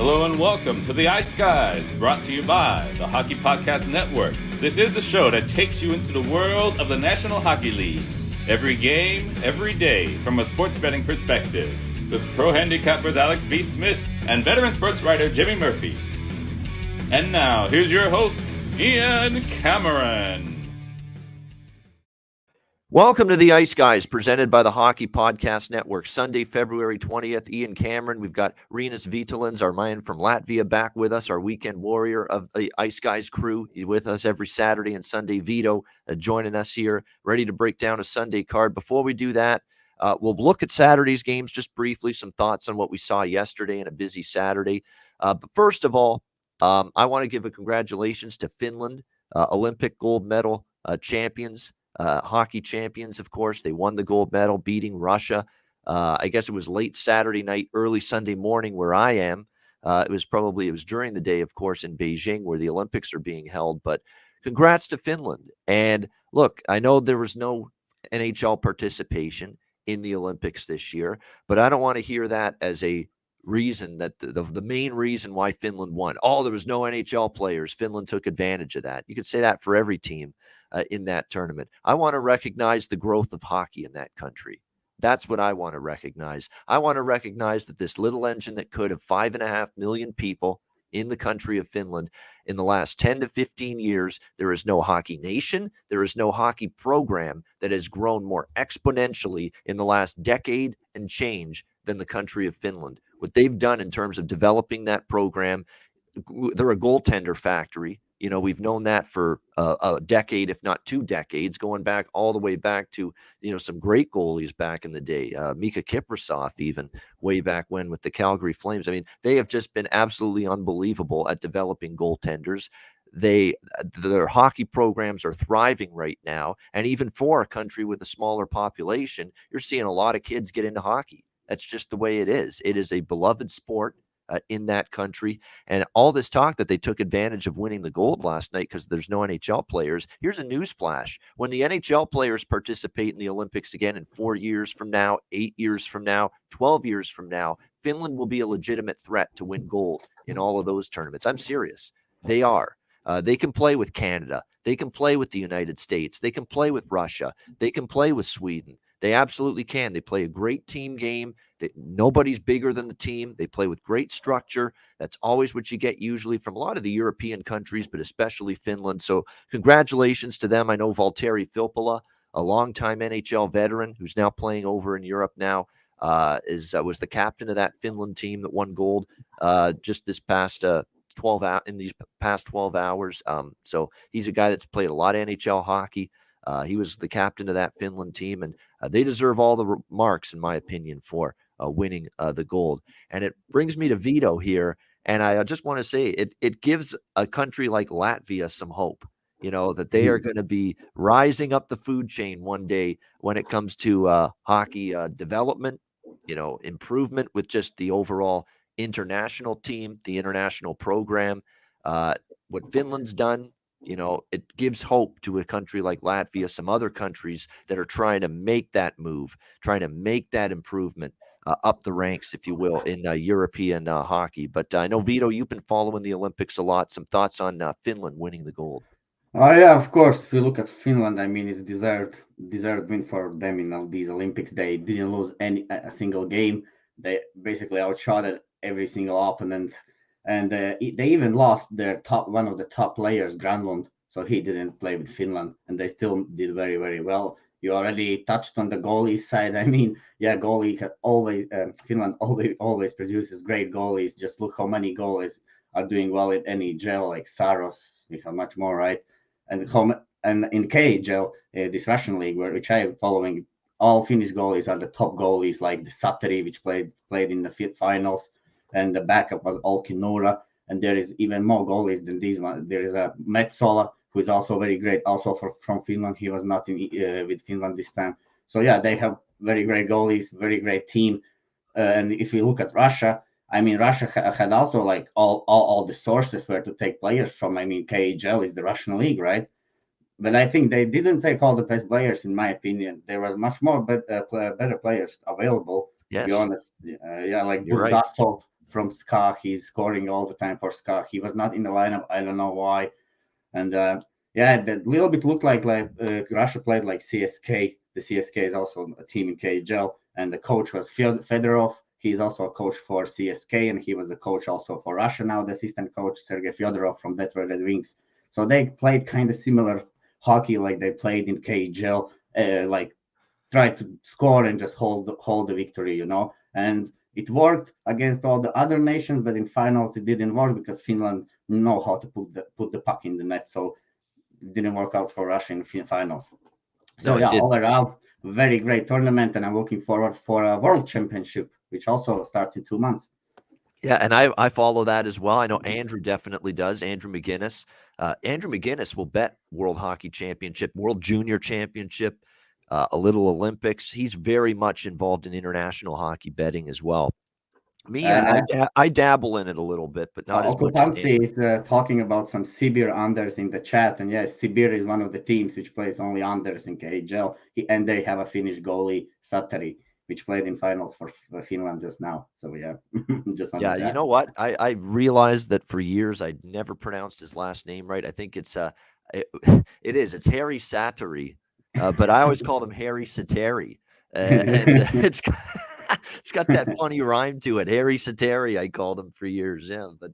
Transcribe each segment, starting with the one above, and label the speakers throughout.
Speaker 1: Hello and welcome to the Ice Guys, brought to you by the Hockey Podcast Network. This is the show that takes you into the world of the National Hockey League. Every game, every day, from a sports betting perspective, with pro handicappers Alex B. Smith and veteran sports writer Jimmy Murphy. And now, here's your host, Ian Cameron.
Speaker 2: Welcome to the Ice Guys, presented by the Hockey Podcast Network. Sunday, February 20th, Ian Cameron. We've got Rinas Vitalins, our man from Latvia, back with us, our weekend warrior of the Ice Guys crew. He's with us every Saturday and Sunday. Vito joining us here, ready to break down a Sunday card. Before we do that, we'll look at Saturday's games just briefly, some thoughts on what we saw yesterday in a busy Saturday. But first of all, I want to give a congratulations to Finland, Olympic gold medal champions. Hockey champions, of course. They won the gold medal, beating Russia. I guess it was late Saturday night, early Sunday morning where I am. It was during the day, of course, in Beijing where the Olympics are being held. But congrats to Finland. And look, I know there was no NHL participation in the Olympics this year, but I don't want to hear that as a reason that the main reason why Finland won. Oh, there was no NHL players. Finland took advantage of that. You could say that for every team in that tournament. I want to recognize the growth of hockey in that country. That's what I want to recognize. I want to recognize that this little engine that could have 5.5 million people in the country of Finland in the last 10 to 15 years, there is no hockey nation. There is no hockey program that has grown more exponentially in the last decade and change than the country of Finland. What they've done in terms of developing that program, they're a goaltender factory. You know, we've known that for a decade, if not 2 decades, going back all the way back to, some great goalies back in the day. Mika Kiprasov, even way back when with the Calgary Flames. I mean, they have just been absolutely unbelievable at developing goaltenders. Their hockey programs are thriving right now. And even for a country with a smaller population, you're seeing a lot of kids get into hockey. That's just the way it is. It is a beloved sport in that country. And all this talk that they took advantage of winning the gold last night because there's no NHL players. Here's a news flash. When the NHL players participate in the Olympics again in 4 years from now, 8 years from now, 12 years from now, Finland will be a legitimate threat to win gold in all of those tournaments. I'm serious. They are. They can play with Canada. They can play with the United States. They can play with Russia. They can play with Sweden. They absolutely can. They play a great team game. Nobody's bigger than the team. They play with great structure. That's always what you get usually from a lot of the European countries, but especially Finland. So congratulations to them. I know Valtteri Filppula, a longtime NHL veteran who's now playing over in Europe now, was the captain of that Finland team that won gold just this past 12 hours. So he's a guy that's played a lot of NHL hockey. He was the captain of that Finland team, and they deserve all the marks, in my opinion, for winning the gold. And it brings me to Vito here, and I just want to say it gives a country like Latvia some hope, that they are going to be rising up the food chain one day when it comes to hockey development, improvement with just the overall international team, the international program. What Finland's done, it gives hope to a country like Latvia, some other countries that are trying to make that move, trying to make that improvement up the ranks, if you will, in European hockey. But I know, Vito, you've been following the Olympics a lot. Some thoughts on Finland winning the gold?
Speaker 3: Yeah, of course. If you look at Finland, I mean, it's deserved win for them in all these Olympics. They didn't lose a single game. They basically outshot every single opponent. And they even lost their one of the top players, Granlund, so he didn't play with Finland, and they still did very, very well. You already touched on the goalie side. I mean, yeah, Finland always produces great goalies. Just look how many goalies are doing well in NHL, like Saros. We have much more, right? And in KHL, this Russian league, which I am following, all Finnish goalies are the top goalies, like the Sateri, which played in the finals. And the backup was Olki Noura, and there is even more goalies than these ones. There is a Metsola, who is also very great, also from Finland. He was not with Finland this time. So yeah, they have very great goalies, very great team. And if you look at Russia, I mean, Russia had also like all the sources where to take players from. I mean, KHL is the Russian league, right? But I think they didn't take all the best players, in my opinion. There was much more better players available.
Speaker 2: Yes.
Speaker 3: To be honest, like
Speaker 2: You're
Speaker 3: Buzdasov, from SKA. He's scoring all the time for SKA. He was not in the lineup. I don't know why. And yeah, that little bit looked like Russia played like CSK. The CSK is also a team in KHL, and the coach was Fedorov. He's also a coach for CSK, and he was the coach also for Russia now, the assistant coach, Sergei Fyodorov from Detroit Red Wings. So they played kind of similar hockey like they played in KHL, like try to score and just hold the victory, And it worked against all the other nations, but in finals it didn't work because Finland know how to put the puck in the net. So it didn't work out for Russia in finals. So
Speaker 2: No,
Speaker 3: overall, very great tournament, and I'm looking forward for a World Championship, which also starts in 2 months.
Speaker 2: Yeah, and I follow that as well. I know Andrew definitely does. Andrew McGinnis. Andrew McGinnis will bet World Hockey Championship, World Junior Championship, a little Olympics. He's very much involved in international hockey betting as well. Me,
Speaker 3: And
Speaker 2: I dabble in it a little bit, but not as much as
Speaker 3: Okupansi is talking about some Sibir unders in the chat. And yes, Sibir is one of the teams which plays only unders in KHL. And they have a Finnish goalie, Satari, which played in finals for Finland just now. So yeah, just
Speaker 2: Yeah, you know what? I realized that for years I'd never pronounced his last name right. I think it's it's Harry Satari, but I always called him Harry Sateri, and it's got that funny rhyme to it. Harry Sateri, I called him for years. Yeah, but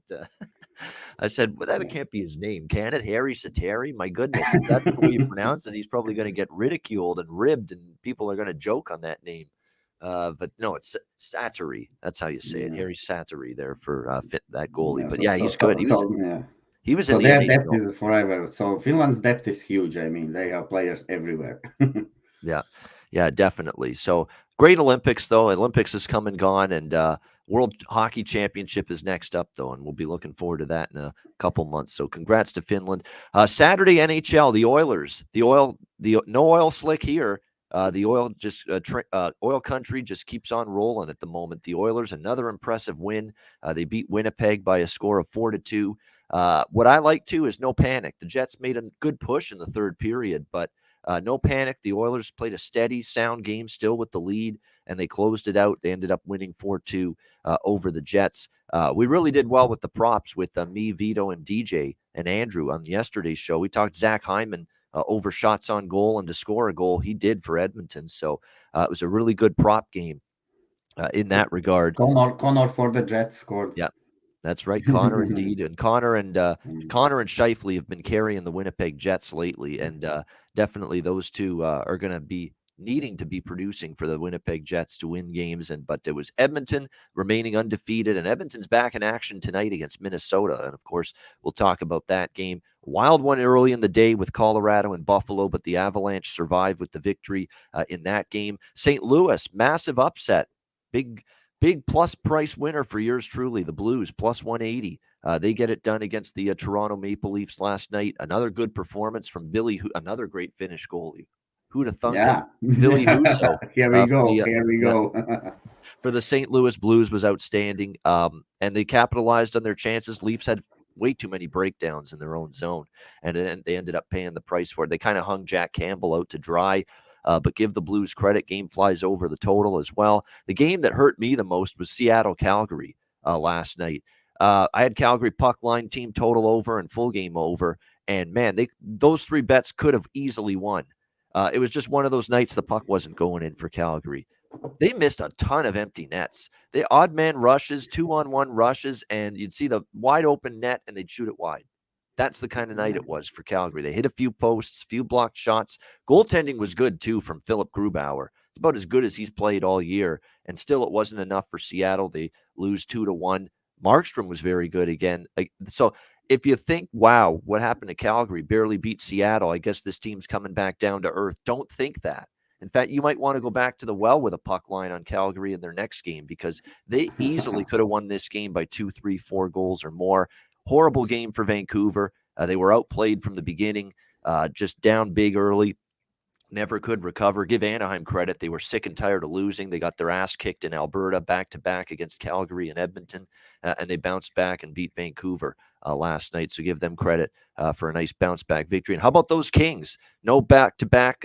Speaker 2: I said, well, that can't be his name, can it? Harry Sateri? My goodness, if that's the way you pronounce it, he's probably going to get ridiculed and ribbed, and people are going to joke on that name. But no, it's Sattery. That's how you say it. Harry Sattery there for that goalie. But yeah, he's good. He was in the
Speaker 3: their
Speaker 2: NHL.
Speaker 3: depth is forever. So Finland's depth is huge. I mean, they have players everywhere.
Speaker 2: Yeah, definitely. So great Olympics, though. Olympics is come and gone, and World Hockey Championship is next up, though, and we'll be looking forward to that in a couple months. So congrats to Finland. Saturday NHL, the Oilers, the no oil slick here. The oil oil country just keeps on rolling at the moment. The Oilers, another impressive win. They beat Winnipeg by a score of 4-2. What I like too is no panic. The Jets made a good push in the third period, but no panic. The Oilers played a steady, sound game still with the lead, and they closed it out. They ended up winning 4-2 over the Jets. We really did well with the props with me, Vito, and DJ and Andrew on yesterday's show. We talked Zach Hyman over shots on goal and to score a goal. He did for Edmonton. So it was a really good prop game in that regard.
Speaker 3: Connor for the Jets scored.
Speaker 2: Yeah, that's right. Connor indeed. And Connor and Scheifele have been carrying the Winnipeg Jets lately. And definitely those two are going to be needing to be producing for the Winnipeg Jets to win games. But it was Edmonton remaining undefeated, and Edmonton's back in action tonight against Minnesota. And of course, we'll talk about that game. Wild one early in the day with Colorado and Buffalo, but the Avalanche survived with the victory in that game. St. Louis, massive upset. Big plus price winner for yours truly, the Blues, plus 180. They get it done against the Toronto Maple Leafs last night. Another good performance from Billy, another great Finnish goalie. Who'd have thunk it? Billy Husso.
Speaker 3: Here we go.
Speaker 2: For the St. Louis Blues was outstanding, and they capitalized on their chances. Leafs had way too many breakdowns in their own zone, and they ended up paying the price for it. They kind of hung Jack Campbell out to dry, but give the Blues credit. Game flies over the total as well. The game that hurt me the most was Seattle-Calgary last night. I had Calgary puck line, team total over, and full game over, and man, those three bets could have easily won. It was just one of those nights the puck wasn't going in for Calgary. They missed a ton of empty nets. They odd man rushes, 2-on-1 rushes, and you'd see the wide open net and they'd shoot it wide. That's the kind of night it was for Calgary. They hit a few posts, few blocked shots. Goaltending was good too from Philip Grubauer. It's about as good as he's played all year, and still it wasn't enough for Seattle. They lose 2-1. Markstrom was very good again. So if you think, wow, what happened to Calgary? Barely beat Seattle. I guess this team's coming back down to earth. Don't think that. In fact, you might want to go back to the well with a puck line on Calgary in their next game, because they easily could have won this game by 2, 3, 4 goals or more. Horrible game for Vancouver. They were outplayed from the beginning, just down big early. Never could recover. Give Anaheim credit. They were sick and tired of losing. They got their ass kicked in Alberta back-to-back against Calgary and Edmonton, and they bounced back and beat Vancouver last night. So give them credit for a nice bounce-back victory. And how about those Kings? No back-to-back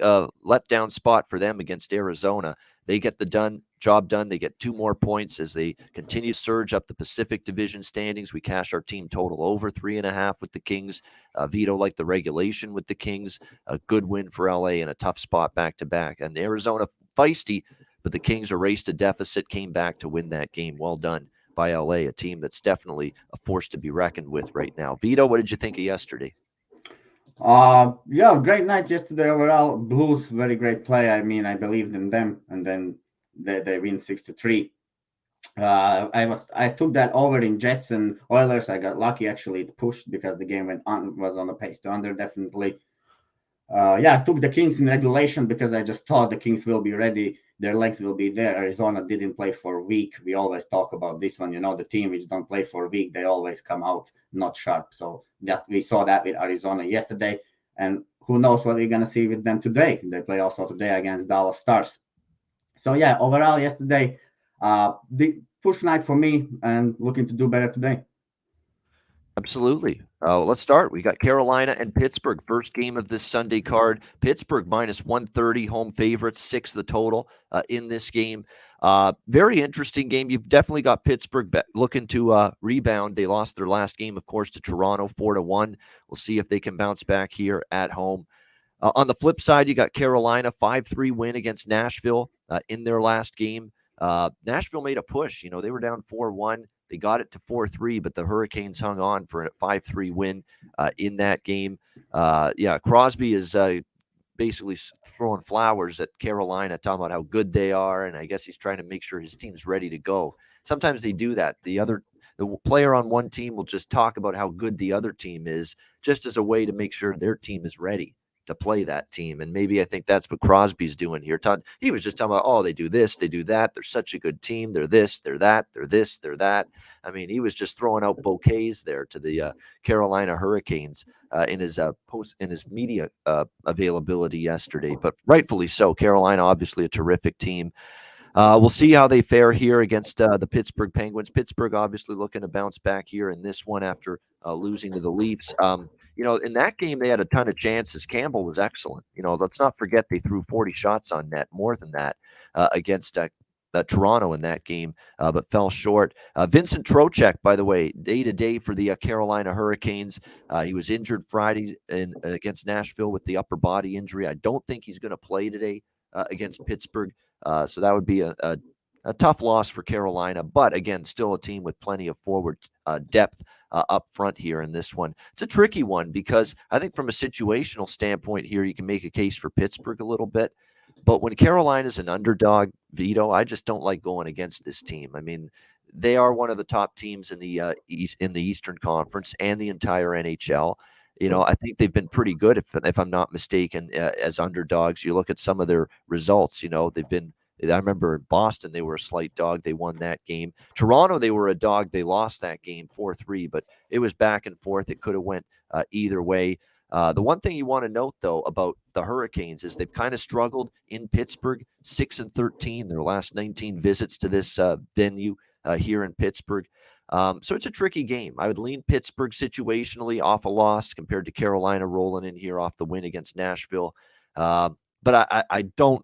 Speaker 2: letdown spot for them against Arizona. they get the job done. They get 2 more points as they continue to surge up the Pacific Division standings. We cash our team total over 3.5 with the Kings. Vito like the regulation with the Kings. A good win for LA and a tough spot back-to-back. And Arizona feisty, but the Kings erased a deficit, came back to win that game. Well done by LA, a team that's definitely a force to be reckoned with right now. Vito, what did you think of yesterday?
Speaker 3: Yeah, great night yesterday overall. Blues, very great play. I mean, I believed in them, and then they win 6-3. I took that over in Jets and Oilers. I got lucky actually. It pushed because the game was on the pace to under definitely. Yeah, I took the Kings in regulation because I just thought the Kings will be ready. Their legs will be there. Arizona didn't play for a week. We always talk about this one. The team which don't play for a week, they always come out not sharp. So that we saw that with Arizona yesterday. And who knows what we're going to see with them today. They play also today against Dallas Stars. So yeah, overall yesterday, the push night for me and looking to do better today.
Speaker 2: Absolutely. Let's start. We got Carolina and Pittsburgh. First game of this Sunday card. Pittsburgh minus 130, home favorites, 6 the total in this game. Very interesting game. You've definitely got Pittsburgh looking to rebound. They lost their last game, of course, to Toronto 4-1. We'll see if they can bounce back here at home. On the flip side, you got Carolina, 5-3 win against Nashville in their last game. Nashville made a push. They were down 4-1. They got it to 4-3, but the Hurricanes hung on for a 5-3 win in that game. Crosby is basically throwing flowers at Carolina, talking about how good they are, and I guess he's trying to make sure his team's ready to go. Sometimes they do that. The player on one team will just talk about how good the other team is, just as a way to make sure their team is ready to play that team. And maybe I think that's what Crosby's doing here. He was just talking about, they do this, they do that. They're such a good team. They're this, they're that, they're this, they're that. I mean, he was just throwing out bouquets there to the Carolina Hurricanes in his media availability yesterday, but rightfully so. Carolina, obviously a terrific team. We'll see how they fare here against the Pittsburgh Penguins. Pittsburgh obviously looking to bounce back here in this one after losing to the Leafs. In that game, they had a ton of chances. Campbell was excellent. Let's not forget they threw 40 shots on net, more than that, against Toronto in that game, but fell short. Vincent Trocheck, by the way, day-to-day for the Carolina Hurricanes. He was injured Friday against Nashville with the upper body injury. I don't think he's going to play today against Pittsburgh. So that would be a tough loss for Carolina, but again, still a team with plenty of forward depth up front here in this one. It's a tricky one because I think from a situational standpoint here, you can make a case for Pittsburgh a little bit. But when Carolina's an underdog, Vito, I just don't like going against this team. I mean, they are one of the top teams in the Eastern Conference and the entire NHL. I think they've been pretty good, if I'm not mistaken, as underdogs. You look at some of their results. They've been. I remember in Boston, they were a slight dog. They won that game. Toronto, they were a dog. They lost that game 4-3, but it was back and forth. It could have went either way. The one thing you want to note, though, about the Hurricanes is they've kind of struggled in Pittsburgh, 6-13, their last 19 visits to this venue here in Pittsburgh. So it's a tricky game. I would lean Pittsburgh situationally off a loss compared to Carolina rolling in here off the win against Nashville. But I don't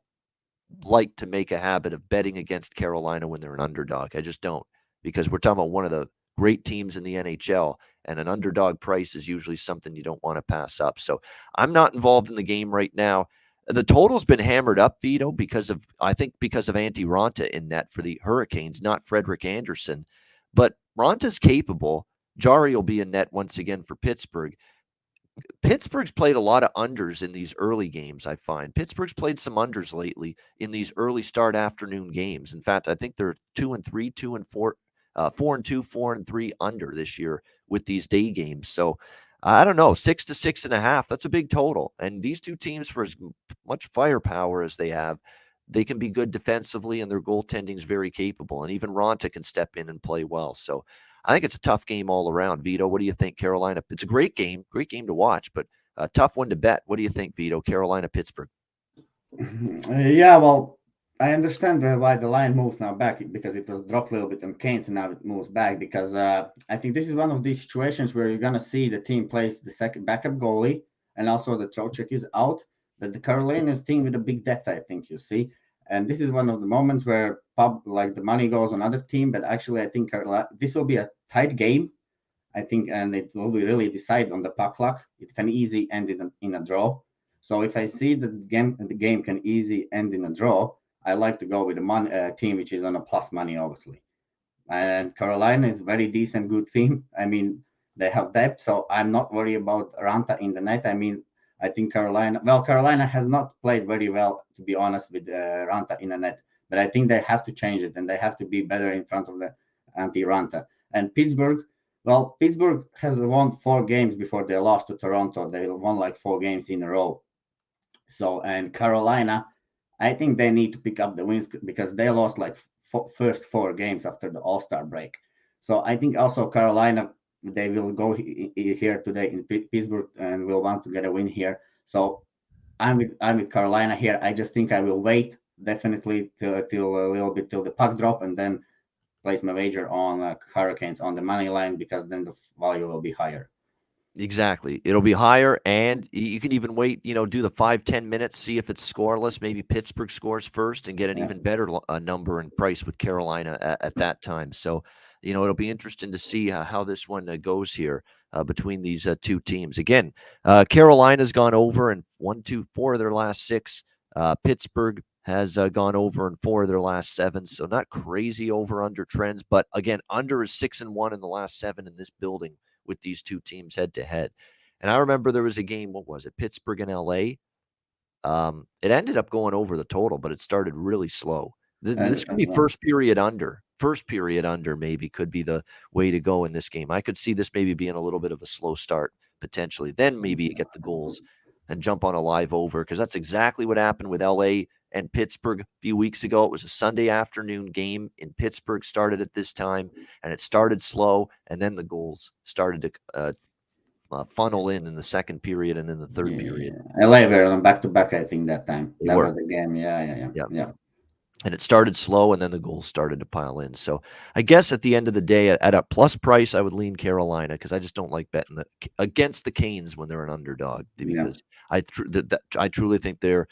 Speaker 2: like to make a habit of betting against Carolina when they're an underdog. I just don't, because we're talking about one of the great teams in the NHL, and an underdog price is usually something you don't want to pass up. So I'm not involved in the game right now. The total's been hammered up, Vito, because of Antti Raanta in net for the Hurricanes, not Frederik Andersen. But Ranta's capable. Jari will be in net once again for Pittsburgh. Pittsburgh's played a lot of unders in these early games, I find. Pittsburgh's played some unders lately in these early start afternoon games. In fact, I think they're 2-3, 2-4, 4-2, 4-3 under this year with these day games. So I don't know, 6 to 6.5. That's a big total. And these two teams, for as much firepower as they have, they can be good defensively, and their goaltending is very capable. And even Raanta can step in and play well. So I think it's a tough game all around. Vito, what do you think, Carolina? It's a great game to watch, but a tough one to bet. What do you think, Vito, Carolina, Pittsburgh?
Speaker 3: Yeah, well, I understand why the line moves now back, because it was dropped a little bit on Canes, and now it moves back because I think this is one of these situations where you're going to see the team plays the second backup goalie, and also the Trocheck is out. But the Carolina's team with a big depth, I think you see. And this is one of the moments where like the money goes on other team, but actually I think this will be a tight game. I think, and it will be really decide on the puck luck. It can easily end in a draw. So if I see the game can easily end in a draw, I like to go with a team which is on a plus money, obviously. And Carolina is very decent, good team. I mean, they have depth, so I'm not worried about Ranta in the net. I mean, I think Carolina has not played very well, to be honest, with Ranta in the net. But I think they have to change it, and they have to be better in front of the anti-Ranta. And Pittsburgh has won 4 games before they lost to Toronto. They won like 4 games in a row. So, and Carolina, I think they need to pick up the wins because they lost like first 4 games after the All-Star break. So I think also Carolina, they will go here today in Pittsburgh and will want to get a win here. So I'm with Carolina here. I just think I will wait definitely till a little bit till the puck drop and then place my wager on Hurricanes on the money line because then the value will be higher.
Speaker 2: Exactly. It'll be higher, and you can even wait, do the 5-10 minutes, see if it's scoreless. Maybe Pittsburgh scores first and get an even better number and price with Carolina at that time. So, it'll be interesting to see how this one goes here between these two teams. Again, Carolina's gone over in 1, 2, 4 of their last 6. Pittsburgh has gone over in 4 of their last 7. So not crazy over-under trends, but again, under is 6-1 in the last 7 in this building with these two teams head to head. And I remember there was a game, what was it, Pittsburgh and LA? It ended up going over the total, but it started really slow. This could be first period under. First period under maybe could be the way to go in this game. I could see this maybe being a little bit of a slow start potentially. Then maybe you get the goals and jump on a live over because that's exactly what happened with LA and Pittsburgh a few weeks ago. It was a Sunday afternoon game in Pittsburgh, started at this time, and it started slow, and then the goals started to funnel in the second period and in the third period.
Speaker 3: LA were on back-to-back, I think, that time.
Speaker 2: They
Speaker 3: that
Speaker 2: were.
Speaker 3: was the game. Yeah.
Speaker 2: And it started slow, and then the goals started to pile in. So I guess at the end of the day, at a plus price, I would lean Carolina because I just don't like betting against the Canes when they're an underdog because I truly think they're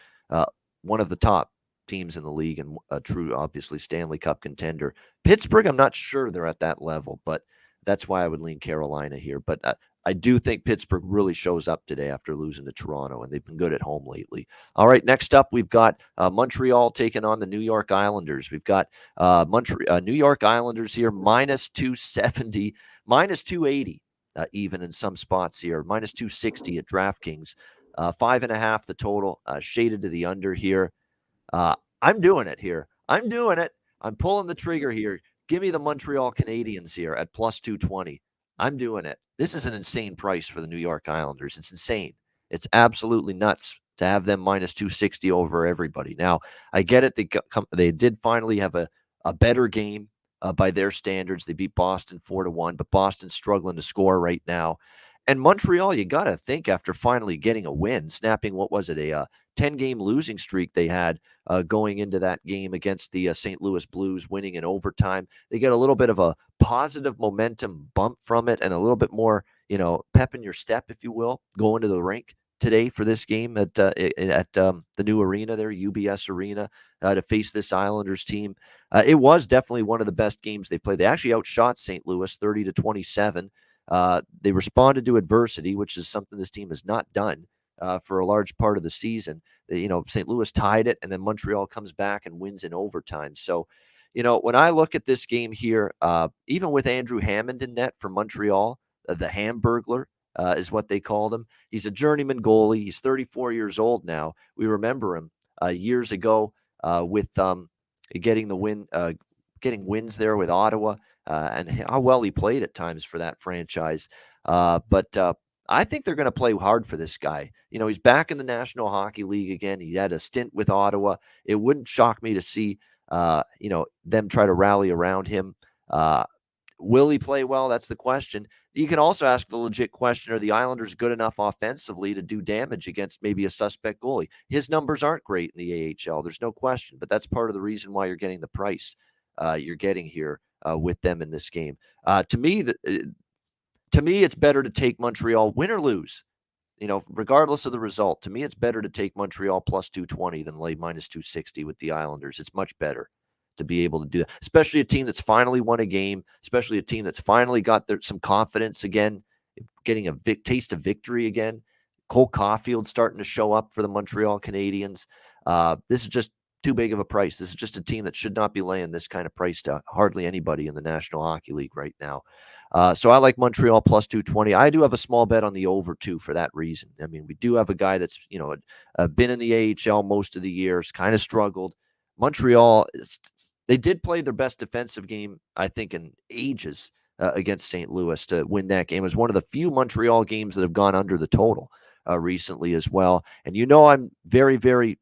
Speaker 2: one of the top teams in the league and a true, obviously, Stanley Cup contender. Pittsburgh, I'm not sure they're at that level, but that's why I would lean Carolina here. But I do think Pittsburgh really shows up today after losing to Toronto, and they've been good at home lately. All right, next up, we've got Montreal taking on the New York Islanders. We've got New York Islanders here, minus 270, minus 280, even in some spots here, minus 260 at DraftKings. 5.5 the total, shaded to the under here. I'm doing it here. I'm doing it. I'm pulling the trigger here. Give me the Montreal Canadiens here at plus 220. I'm doing it. This is an insane price for the New York Islanders. It's insane. It's absolutely nuts to have them minus 260 over everybody. Now, I get it. They did finally have a better game by their standards. They beat Boston 4-1, but Boston's struggling to score right now. And Montreal, you got to think after finally getting a win, snapping, what was it, a 10-game losing streak they had going into that game against the St. Louis Blues, winning in overtime. They get a little bit of a positive momentum bump from it and a little bit more, pep in your step, if you will, going to the rink today for this game at the new arena there, UBS Arena, to face this Islanders team. It was definitely one of the best games they played. They actually outshot St. Louis 30-27. They responded to adversity, which is something this team has not done for a large part of the season. St. Louis tied it, and then Montreal comes back and wins in overtime. So, when I look at this game here, even with Andrew Hammond in net for Montreal, the Hamburglar is what they called him. He's a journeyman goalie. He's 34 years old now. We remember him years ago with getting the win, getting wins there with Ottawa. And how well he played at times for that franchise. But I think they're going to play hard for this guy. He's back in the National Hockey League again. He had a stint with Ottawa. It wouldn't shock me to see, them try to rally around him. Will he play well? That's the question. You can also ask the legit question, are the Islanders good enough offensively to do damage against maybe a suspect goalie? His numbers aren't great in the AHL. There's no question, but that's part of the reason why you're getting the price you're getting here with them in this game. To me, it's better to take Montreal, win or lose. regardless of the result, to me, it's better to take Montreal plus 220 than lay minus 260 with the Islanders. It's much better to be able to do that, especially a team that's finally won a game, especially a team that's finally got some confidence again, getting a taste of victory again. Cole Caulfield starting to show up for the Montreal Canadiens. This is just too big of a price. This is just a team that should not be laying this kind of price to hardly anybody in the National Hockey League right now. So I like Montreal plus 220. I do have a small bet on the over too for that reason. I mean, we do have a guy that's been in the AHL most of the years, kind of struggled. Montreal, they did play their best defensive game, I think, in ages against St. Louis to win that game. It was one of the few Montreal games that have gone under the total recently as well. And I'm very, very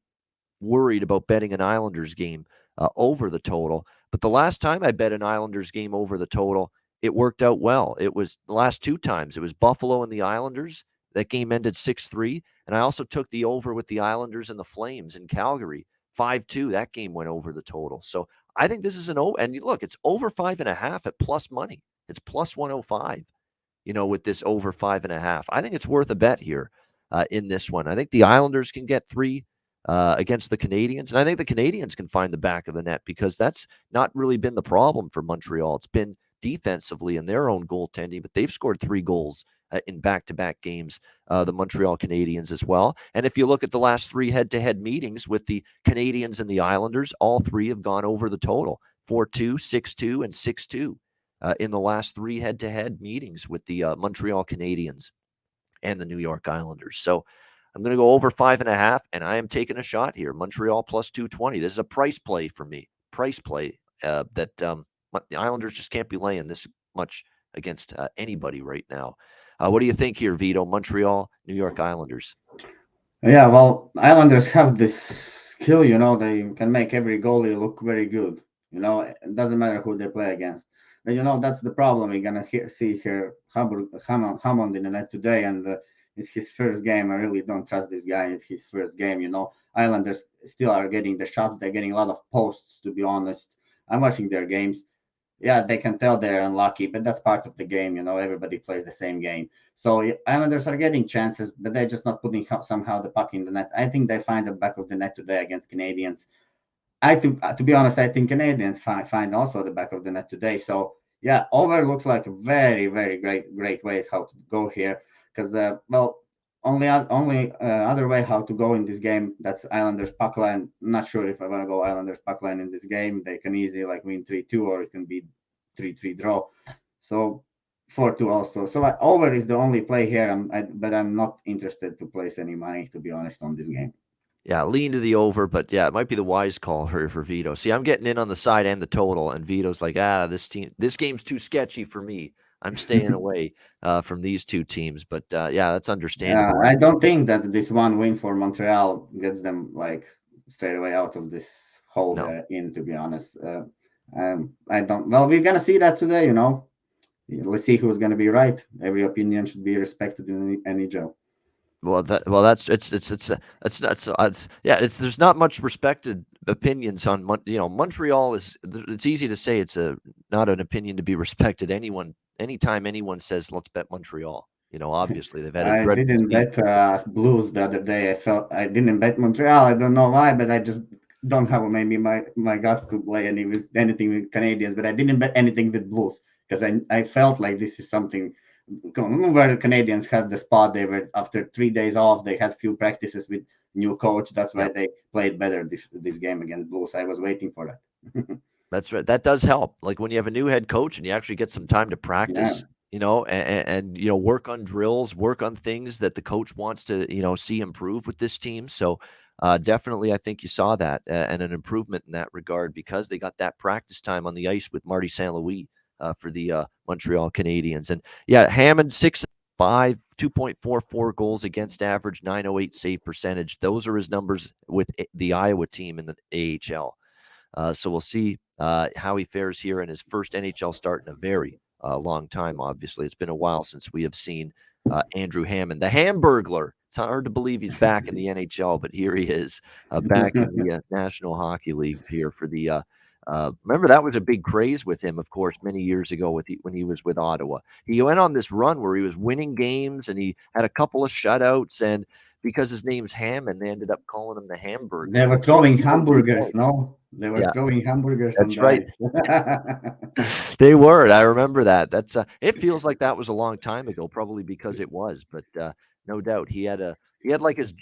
Speaker 2: worried about betting an Islanders game over the total. But the last time I bet an Islanders game over the total, it worked out well. It was the last two times. It was Buffalo and the Islanders. That game ended 6-3. And I also took the over with the Islanders and the Flames in Calgary, 5-2. That game went over the total. So I think this is and look, it's over 5.5 at plus money. It's plus 105, with this over 5.5. I think it's worth a bet here in this one. I think the Islanders can get 3 against the Canadiens. And I think the Canadiens can find the back of the net because that's not really been the problem for Montreal. It's been defensively in their own goaltending, but they've scored 3 goals in back-to-back games, the Montreal Canadiens as well. And if you look at the last 3 head-to-head meetings with the Canadiens and the Islanders, all 3 have gone over the total, 4-2, 6-2, and 6-2 in the last 3 head-to-head meetings with the Montreal Canadiens and the New York Islanders. So I'm going to go over 5.5, and I am taking a shot here. Montreal plus 220. This is a price play for me. Price play that the Islanders just can't be laying this much against anybody right now. What do you think here, Vito? Montreal, New York Islanders.
Speaker 3: Yeah, well, Islanders have this skill, they can make every goalie look very good. It doesn't matter who they play against. But, that's the problem. We're going to see here Hammond in the net today, and it's his first game. I really don't trust this guy. It's his first game, Islanders still are getting the shots. They're getting a lot of posts, to be honest. I'm watching their games. Yeah, they can tell they're unlucky, but that's part of the game. Everybody plays the same game. So Islanders are getting chances, but they're just not putting somehow the puck in the net. I think they find the back of the net today against Canadiens. To be honest, I think Canadiens find also the back of the net today. So yeah, over looks like a very, very great way how to go here. Because only other way how to go in this game, that's Islanders puck line. Not sure if I want to go Islanders puck line in this game. They can easily win 3-2, or it can be 3-3 draw. So 4-2 also. So over is the only play here. But I'm not interested to place any money, to be honest, on this game.
Speaker 2: Yeah, lean to the over, but yeah, it might be the wise call here for Vito. See, I'm getting in on the side and the total, and Vito's like, this game's too sketchy for me. I'm staying away from these two teams, but yeah, that's understandable.
Speaker 3: I don't think that this one win for Montreal gets them straight away out of this hole in. To be honest, I don't. Well, we're gonna see that today. Let's see who's gonna be right. Every opinion should be respected in NHL.
Speaker 2: There's not much respected opinions on Montreal is. It's easy to say it's not an opinion to be respected. Anytime anyone says let's bet Montreal, obviously they've had.
Speaker 3: I didn't bet Blues the other day. I didn't bet Montreal. I don't know why, but I just don't have maybe my guts to play anything with Canadiens. But I didn't bet anything with Blues because I felt like this is something. Where the Canadiens had the spot, they were after 3 days off. They had few practices with new coach. That's why they played better this game against Blues. I was waiting for that.
Speaker 2: That's right. That does help. Like when you have a new head coach and you actually get some time to practice, and work on drills, work on things that the coach wants to see improve with this team. So definitely, I think you saw that and an improvement in that regard because they got that practice time on the ice with Marty St. Louis. For the Montreal Canadiens. And yeah, Hammond 6-5, 2.44 goals against average, 908 save percentage. Those are his numbers with the Iowa team in the AHL. So we'll see how he fares here in his first NHL start in a very long time. Obviously, it's been a while since we have seen Andrew Hammond, the Hamburglar. It's hard to believe he's back in the NHL, but here he is back in the National Hockey League here for the Remember that was a big craze with him, of course, many years ago when he was with Ottawa. He went on this run where he was winning games and he had a couple of shutouts. And because his name's Hammond, they ended up calling him the
Speaker 3: They
Speaker 2: Hamburger.
Speaker 3: were throwing hamburgers, no? They were
Speaker 2: Yeah,
Speaker 3: throwing hamburgers on
Speaker 2: that's
Speaker 3: the
Speaker 2: right.
Speaker 3: ice.
Speaker 2: They were. I remember that. That's it feels like that was a long time ago, probably because it was, but no doubt he had like his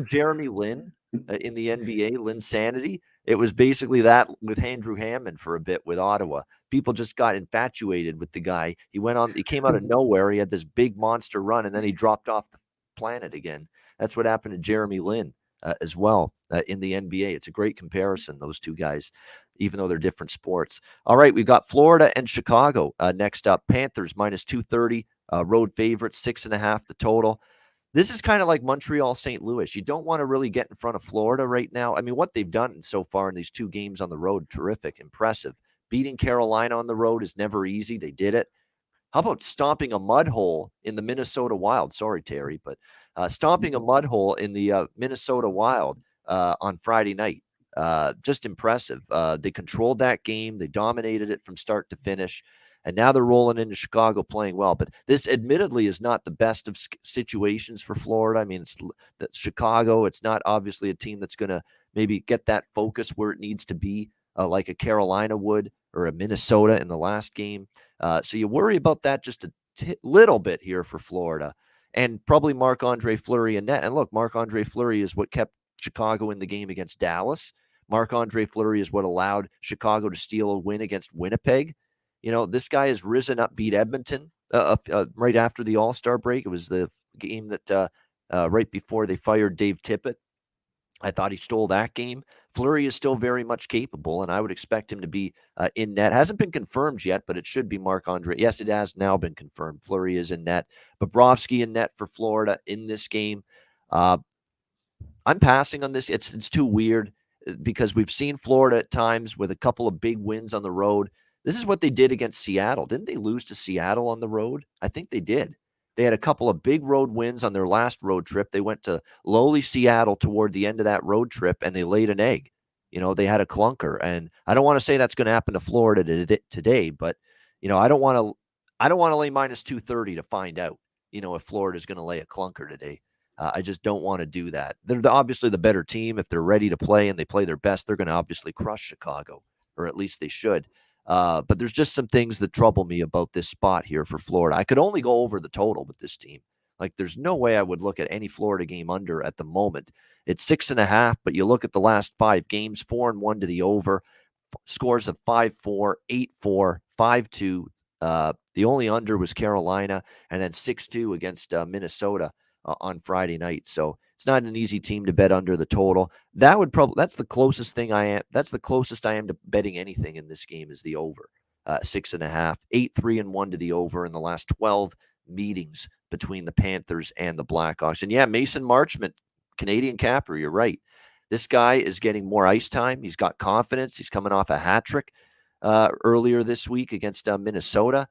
Speaker 2: Jeremy Lin in the NBA, Lin Sanity. It was basically that with Andrew Hammond for a bit with Ottawa. People just got infatuated with the guy. He came out of nowhere. He had this big monster run, and then he dropped off the planet again. That's what happened to Jeremy Lin as well in the NBA. It's a great comparison, those two guys, even though they're different sports. All right, we've got Florida and Chicago next up. Panthers minus 230, road favorites, 6.5 the total. This is kind of like Montreal, St. Louis. You don't want to really get in front of Florida right now. I mean, what they've done so far in these two games on the road, terrific, impressive. Beating Carolina on the road is never easy. They did it. How about stomping a mud hole in the Minnesota Wild? Sorry, Terry, but stomping a mud hole in the Minnesota Wild on Friday night. Just impressive. They controlled that game. They dominated it from start to finish. And now they're rolling into Chicago playing well. But this admittedly is not the best of situations for Florida. I mean, it's Chicago. It's not obviously a team that's going to maybe get that focus where it needs to be, like a Carolina would or a Minnesota in the last game. So you worry about that just a little bit here for Florida. And probably Marc-Andre Fleury and net. And look, Marc-Andre Fleury is what kept Chicago in the game against Dallas. Marc-Andre Fleury is what allowed Chicago to steal a win against Winnipeg. This guy has risen up, beat Edmonton right after the All-Star break. It was the game that right before they fired Dave Tippett. I thought he stole that game. Fleury is still very much capable, and I would expect him to be in net. Hasn't been confirmed yet, but it should be Marc-Andre. Yes, it has now been confirmed. Fleury is in net. Bobrovsky in net for Florida in this game. I'm passing on this. It's too weird because we've seen Florida at times with a couple of big wins on the road. This is what they did against Seattle. Didn't they lose to Seattle on the road? I think they did. They had a couple of big road wins on their last road trip. They went to lowly Seattle toward the end of that road trip, and they laid an egg. They had a clunker, and I don't want to say that's going to happen to Florida today, but I don't want to lay minus 230 to find out, if Florida is going to lay a clunker today. I just don't want to do that. They're obviously the better team. If they're ready to play and they play their best, they're going to obviously crush Chicago, or at least they should. But there's just some things that trouble me about this spot here for Florida. I could only go over the total with this team. Like, there's no way I would look at any Florida game under at the moment. It's 6.5, but you look at the last 5 games, 4-1 to the over, scores of 5-4, 8-4, 5-2. The only under was Carolina, and then 6-2 against Minnesota on Friday night. So it's not an easy team to bet under the total. That's the closest thing I am. That's the closest I am to betting anything in this game is the over. 6.5, 8-3-1 to the over in the last 12 meetings between the Panthers and the Blackhawks. And yeah, Mason Marchment, Canadian capper, you're right. This guy is getting more ice time. He's got confidence. He's coming off a hat trick earlier this week against Minnesota.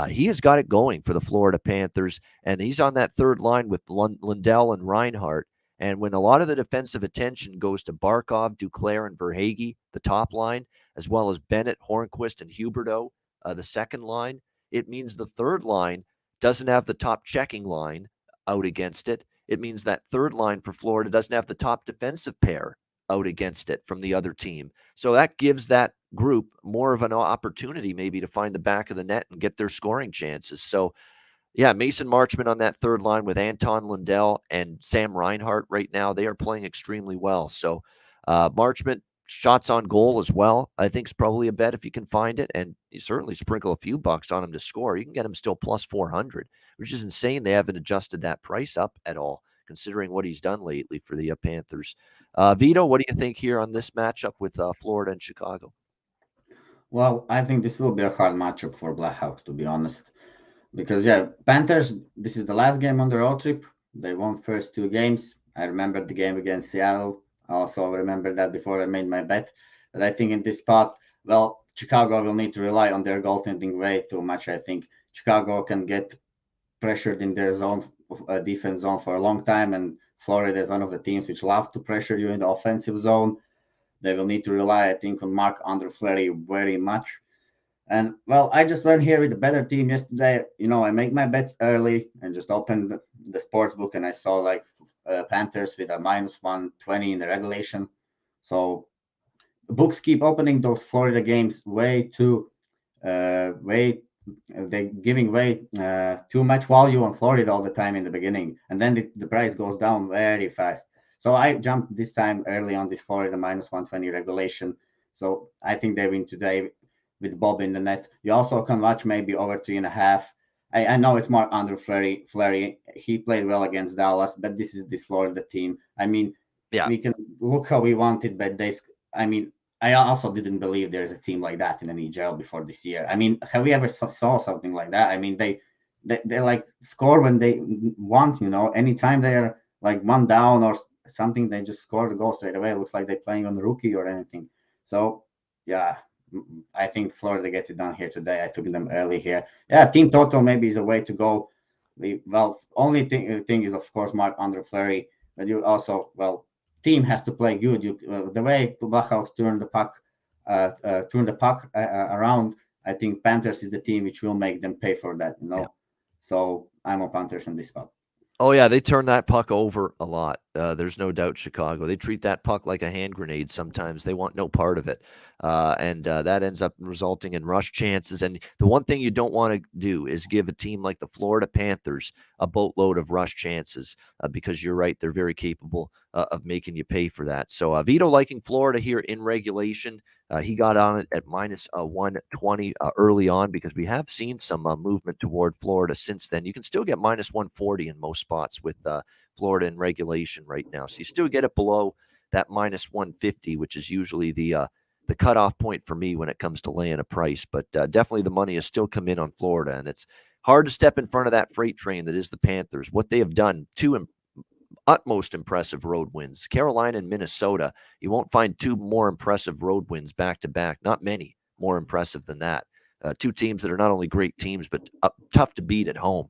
Speaker 2: He has got it going for the Florida Panthers, and he's on that third line with Lundell and Reinhart. And when a lot of the defensive attention goes to Barkov, Duclair, and Verhaeghe, the top line, as well as Bennett, Hornquist, and Huberdeau, the second line, it means the third line doesn't have the top checking line out against it. It means that third line for Florida doesn't have the top defensive pair out against it from the other team. So that gives that group more of an opportunity maybe to find the back of the net and get their scoring chances. So yeah, Mason Marchment on that third line with Anton Lundell and Sam Reinhart right now, they are playing extremely well. So Marchment, shots on goal as well, I think is probably a bet if you can find it. And you certainly sprinkle a few bucks on him to score. You can get him still plus 400, which is insane. They haven't adjusted that price up at all, considering what he's done lately for the Panthers. Vito, what do you think here on this matchup with Florida and Chicago?
Speaker 3: Well, I think this will be a hard matchup for Blackhawks, to be honest. Because, yeah, Panthers, this is the last game on the road trip. They won first 2 games. I remember the game against Seattle. I also remember that before I made my bet. But I think in this spot, well, Chicago will need to rely on their goaltending way too much. I think Chicago can get pressured in their zone, defense zone for a long time. And Florida is one of the teams which love to pressure you in the offensive zone. They will need to rely, I think, on Marc-Andre Fleury very much. And well, I just went here with a better team yesterday. I make my bets early and just opened the sports book, and I saw like Panthers with a -120 in the regulation. So books keep opening those Florida games way they're giving way too much value on Florida all the time in the beginning, and then the price goes down very fast. So I jumped this time early on this Florida -120 regulation. So I think they win today with Bob in the net. You also can watch maybe over 3.5. I know it's more under Fleury. Fleury, he played well against Dallas, but this is this Florida team. I mean,
Speaker 2: Yeah.
Speaker 3: we can look how we wanted, but I mean, I also didn't believe there's a team like that in NHL before this year. I mean, have we ever saw something like that? I mean, they like score when they want, anytime they're like one down or something, they just score the goal straight away. It looks like they're playing on the rookie or anything. So, yeah, I think Florida gets it done here today. I took them early here. Yeah, team total maybe is a way to go. Only thing is, of course, Marc-Andre Fleury, but you also, team has to play good. The way the Blackhawks turn the puck around, I think Panthers is the team which will make them pay for that.
Speaker 2: Yeah.
Speaker 3: So I'm on Panthers on this spot.
Speaker 2: Oh, yeah, they turn that puck over a lot. There's no doubt Chicago. They treat that puck like a hand grenade sometimes. They want no part of it. And that ends up resulting in rush chances. And the one thing you don't want to do is give a team like the Florida Panthers a boatload of rush chances because you're right, they're very capable of making you pay for that. So Vito liking Florida here in regulation. He got on it at -120 early on because we have seen some movement toward Florida since then. You can still get -140 in most spots with Florida in regulation right now. So you still get it below that -150, which is usually the cutoff point for me when it comes to laying a price. But definitely the money has still come in on Florida, and it's hard to step in front of that freight train that is the Panthers. What they have done, two utmost impressive road wins. Carolina and Minnesota. You won't find two more impressive road wins back to back. Not many more impressive than that. Two teams that are not only great teams, but tough to beat at home.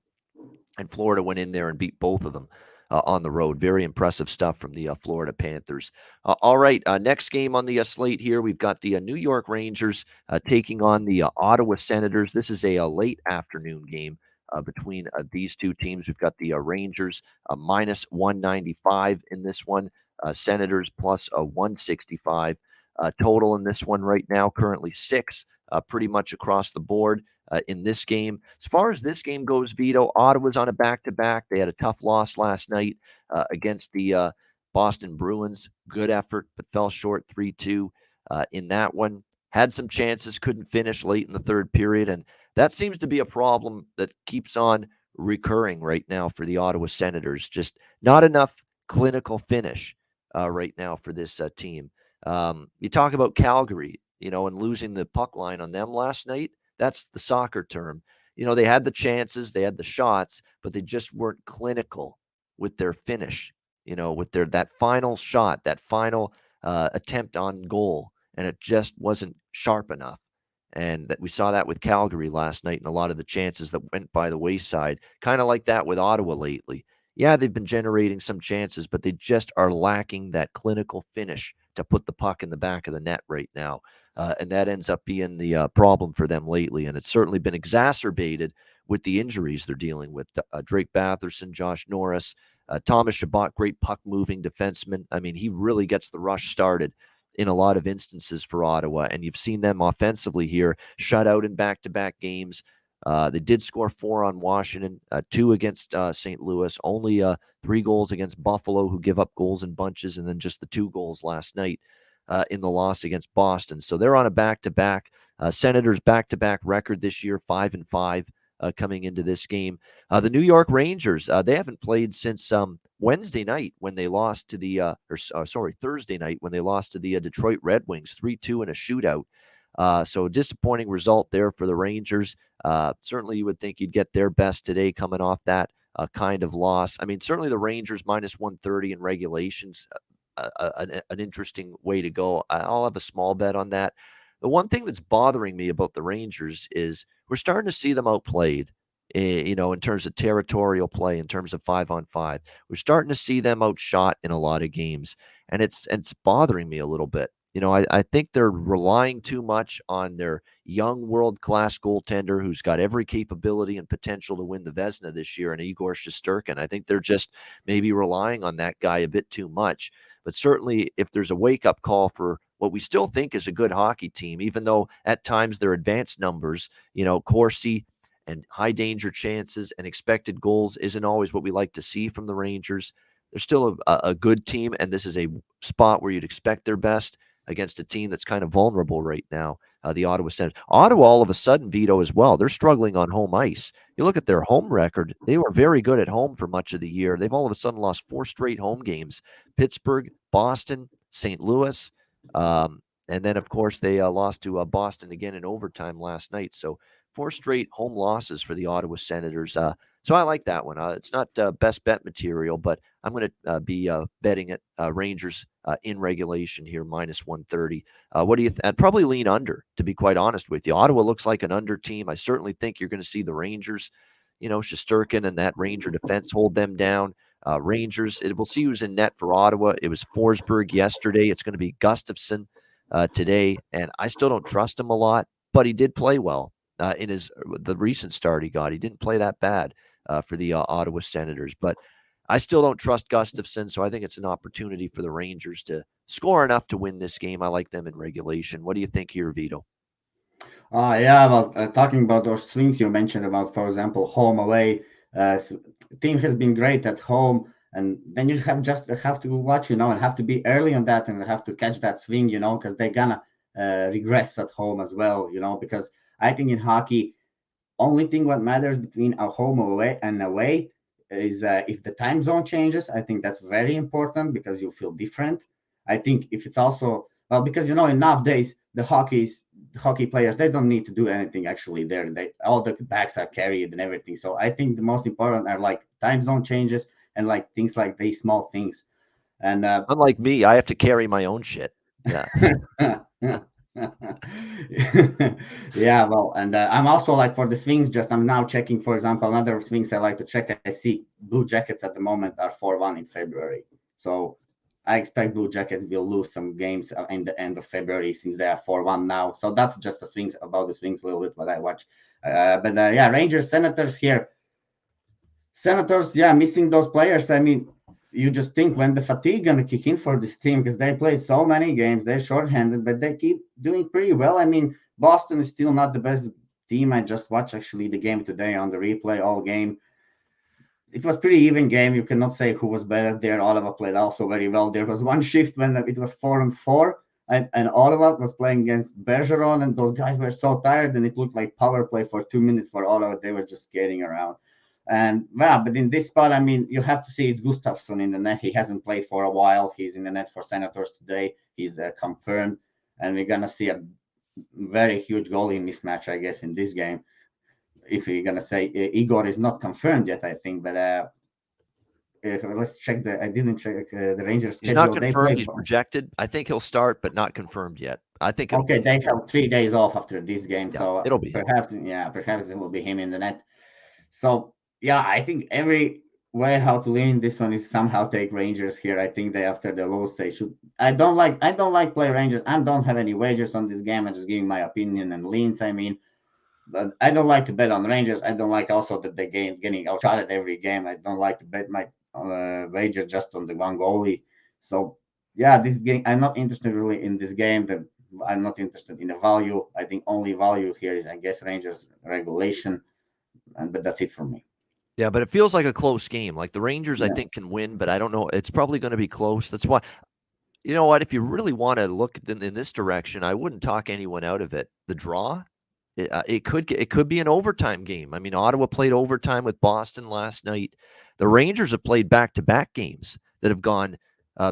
Speaker 2: And Florida went in there and beat both of them on the road. Very impressive stuff from the Florida Panthers. All right, next game on the slate here, we've got the New York Rangers taking on the Ottawa Senators. This is a late afternoon game between these two teams. We've got the Rangers -195 in this one, Senators plus 165. Total in this one right now, currently 6, pretty much across the board in this game. As far as this game goes, Vito, Ottawa's on a back-to-back. They had a tough loss last night against the Boston Bruins. Good effort, but fell short 3-2 in that one. Had some chances, couldn't finish late in the third period, and that seems to be a problem that keeps on recurring right now for the Ottawa Senators. Just not enough clinical finish right now for this team. You talk about Calgary, and losing the puck line on them last night. That's the soccer term. They had the chances, they had the shots, but they just weren't clinical with their finish, with that final shot, that final attempt on goal, and it just wasn't sharp enough. And that we saw that with Calgary last night and a lot of the chances that went by the wayside, kind of like that with Ottawa lately. Yeah, they've been generating some chances, but they just are lacking that clinical finish to put the puck in the back of the net right now. And that ends up being the problem for them lately. And it's certainly been exacerbated with the injuries they're dealing with. Drake Batherson, Josh Norris, Thomas Chabot, great puck-moving defenseman. I mean, he really gets the rush started in a lot of instances for Ottawa. And you've seen them offensively here, shut out in back-to-back games. They did score 4 on Washington, 2 against St. Louis, only 3 goals against Buffalo, who give up goals in bunches, and then just the 2 goals last night in the loss against Boston. So they're on a back-to-back. Senators back-to-back record this year, 5-5 coming into this game. The New York Rangers, they haven't played since Wednesday night when they lost to the, Thursday night when they lost to the Detroit Red Wings, 3-2 in a shootout. So disappointing result there for the Rangers. Certainly you would think you'd get their best today coming off that kind of loss. I mean, certainly the Rangers -130 in regulations, an interesting way to go. I'll have a small bet on that. The one thing that's bothering me about the Rangers is we're starting to see them outplayed, in terms of territorial play, in terms of 5-on-5. We're starting to see them outshot in a lot of games, and it's bothering me a little bit. I think they're relying too much on their young world-class goaltender who's got every capability and potential to win the Vezina this year, and Igor Shesterkin. I think they're just maybe relying on that guy a bit too much. But certainly, if there's a wake-up call for what we still think is a good hockey team, even though at times their advanced numbers, Corsi and high danger chances and expected goals isn't always what we like to see from the Rangers. They're still a good team, and this is a spot where you'd expect their best against a team that's kind of vulnerable right now, the Ottawa Senators. Ottawa, all of a sudden, Vito, as well, they're struggling on home ice. You look at their home record, they were very good at home for much of the year. They've all of a sudden lost 4 straight home games. Pittsburgh, Boston, St. Louis, and then, of course, they lost to Boston again in overtime last night. So 4 straight home losses for the Ottawa Senators. So I like that one. It's not best bet material, but I'm going to be betting it Rangers in regulation here, minus 130. What do you I'd probably lean under, to be quite honest with you. Ottawa looks like an under team. I certainly think you're going to see the Rangers, Shesterkin and that Ranger defense hold them down. Rangers, we'll see who's in net for Ottawa. It was Forsberg yesterday. It's going to be Gustafsson today, and I still don't trust him a lot, but he did play well in the recent start he got. He didn't play that bad for the Ottawa Senators, but I still don't trust Gustafsson, so I think it's an opportunity for the Rangers to score enough to win this game. I like them in regulation. What do you think here, Vito?
Speaker 3: Yeah, well, talking about those swings you mentioned about, for example, home away, team has been great at home, and then you have to watch, and have to be early on that, and have to catch that swing, because they're gonna regress at home as well, because I think in hockey, only thing what matters between a home away is if the time zone changes. I think that's very important because you feel different. I think if it's also, well, because in nowadays the hockey players, they don't need to do anything actually there. All the backs are carried and everything. So I think the most important are like time zone changes and like things like these small things. And
Speaker 2: unlike me, I have to carry my own shit. Yeah.
Speaker 3: Yeah, well, and I'm also like for the swings, I'm now checking, for example, another swings I like to check. I see Blue Jackets at the moment are 4-1 in February. So I expect Blue Jackets will lose some games in the end of February since they are 4-1 now. So that's just the swings, about the swings a little bit what I watch. But yeah, Rangers, Senators here. Senators, yeah, missing those players. I mean, you just think when the fatigue going to kick in for this team, because they played so many games, they're shorthanded, but they keep doing pretty well. I mean, Boston is still not the best team. I just watched actually the game today on the replay all game. It was pretty even game. You cannot say who was better there. Ottawa played also very well. There was one shift when it was 4-4, and Ottawa was playing against Bergeron, and those guys were so tired, and it looked like power play for 2 minutes for Ottawa. They were just skating around. And yeah, but in this spot, I mean, you have to see it's Gustafsson in the net. He hasn't played for a while. He's in the net for Senators today. He's confirmed, and we're gonna see a very huge goalie mismatch, I guess, in this game. If you're gonna say Igor is not confirmed yet, I think, but let's check I didn't check the Rangers schedule.
Speaker 2: He's not confirmed. He's projected. I think he'll start, but not confirmed yet. I think.
Speaker 3: Okay, they have 3 days off after this game,
Speaker 2: yeah,
Speaker 3: so
Speaker 2: it'll be
Speaker 3: perhaps it will be him in the net. So yeah, I think every way how to win this one is somehow take Rangers here. I think they after the low stage should. I don't like play Rangers. I don't have any wagers on this game. I'm just giving my opinion and leans. I mean, but I don't like to bet on Rangers. I don't like also that they getting outshot every game. I don't like to bet my wager just on the one goalie. So yeah, this game I'm not interested really in this game. That I'm not interested in the value. I think only value here is, I guess, Rangers regulation, but that's it for me.
Speaker 2: Yeah, but it feels like a close game. Like the Rangers, I think, can win, but I don't know. It's probably going to be close. That's why, you know what? If you really want to look in this direction, I wouldn't talk anyone out of it. The draw, it could be an overtime game. I mean, Ottawa played overtime with Boston last night. The Rangers have played back-to-back games that have gone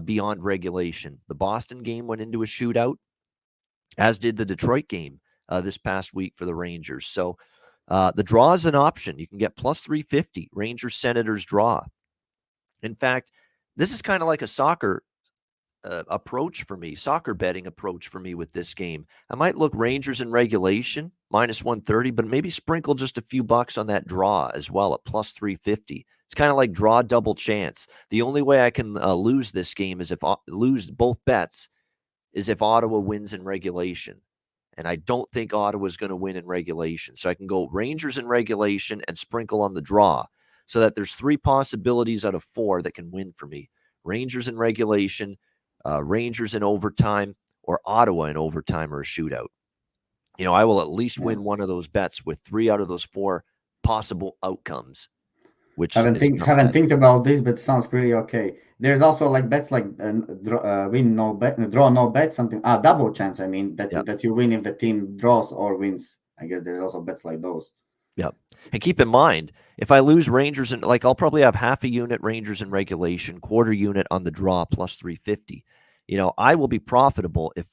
Speaker 2: beyond regulation. The Boston game went into a shootout, as did the Detroit game this past week for the Rangers. So the draw is an option. You can get plus 350, Rangers Senators draw. In fact, this is kind of like a soccer approach for me, soccer betting approach for me with this game. I might look Rangers in regulation, minus 130, but maybe sprinkle just a few bucks on that draw as well at plus 350. It's kind of like draw double chance. The only way I can lose this game is if lose both bets is if Ottawa wins in regulation. And I don't think Ottawa's going to win in regulation. So I can go Rangers in regulation and sprinkle on the draw so that there's 3 possibilities out of 4 that can win for me. Rangers in regulation, Rangers in overtime, or Ottawa in overtime or a shootout. I will at least win one of those bets with 3 out of those 4 possible outcomes. Which
Speaker 3: haven't think about this, but sounds pretty okay. There's also like bets like win no bet, draw no bet, something. Double chance. I mean that you win if the team draws or wins. I guess there's also bets like those.
Speaker 2: Yep. And keep in mind, if I lose Rangers and I'll probably have half a unit Rangers in regulation, quarter unit on the draw plus 350. I will be profitable if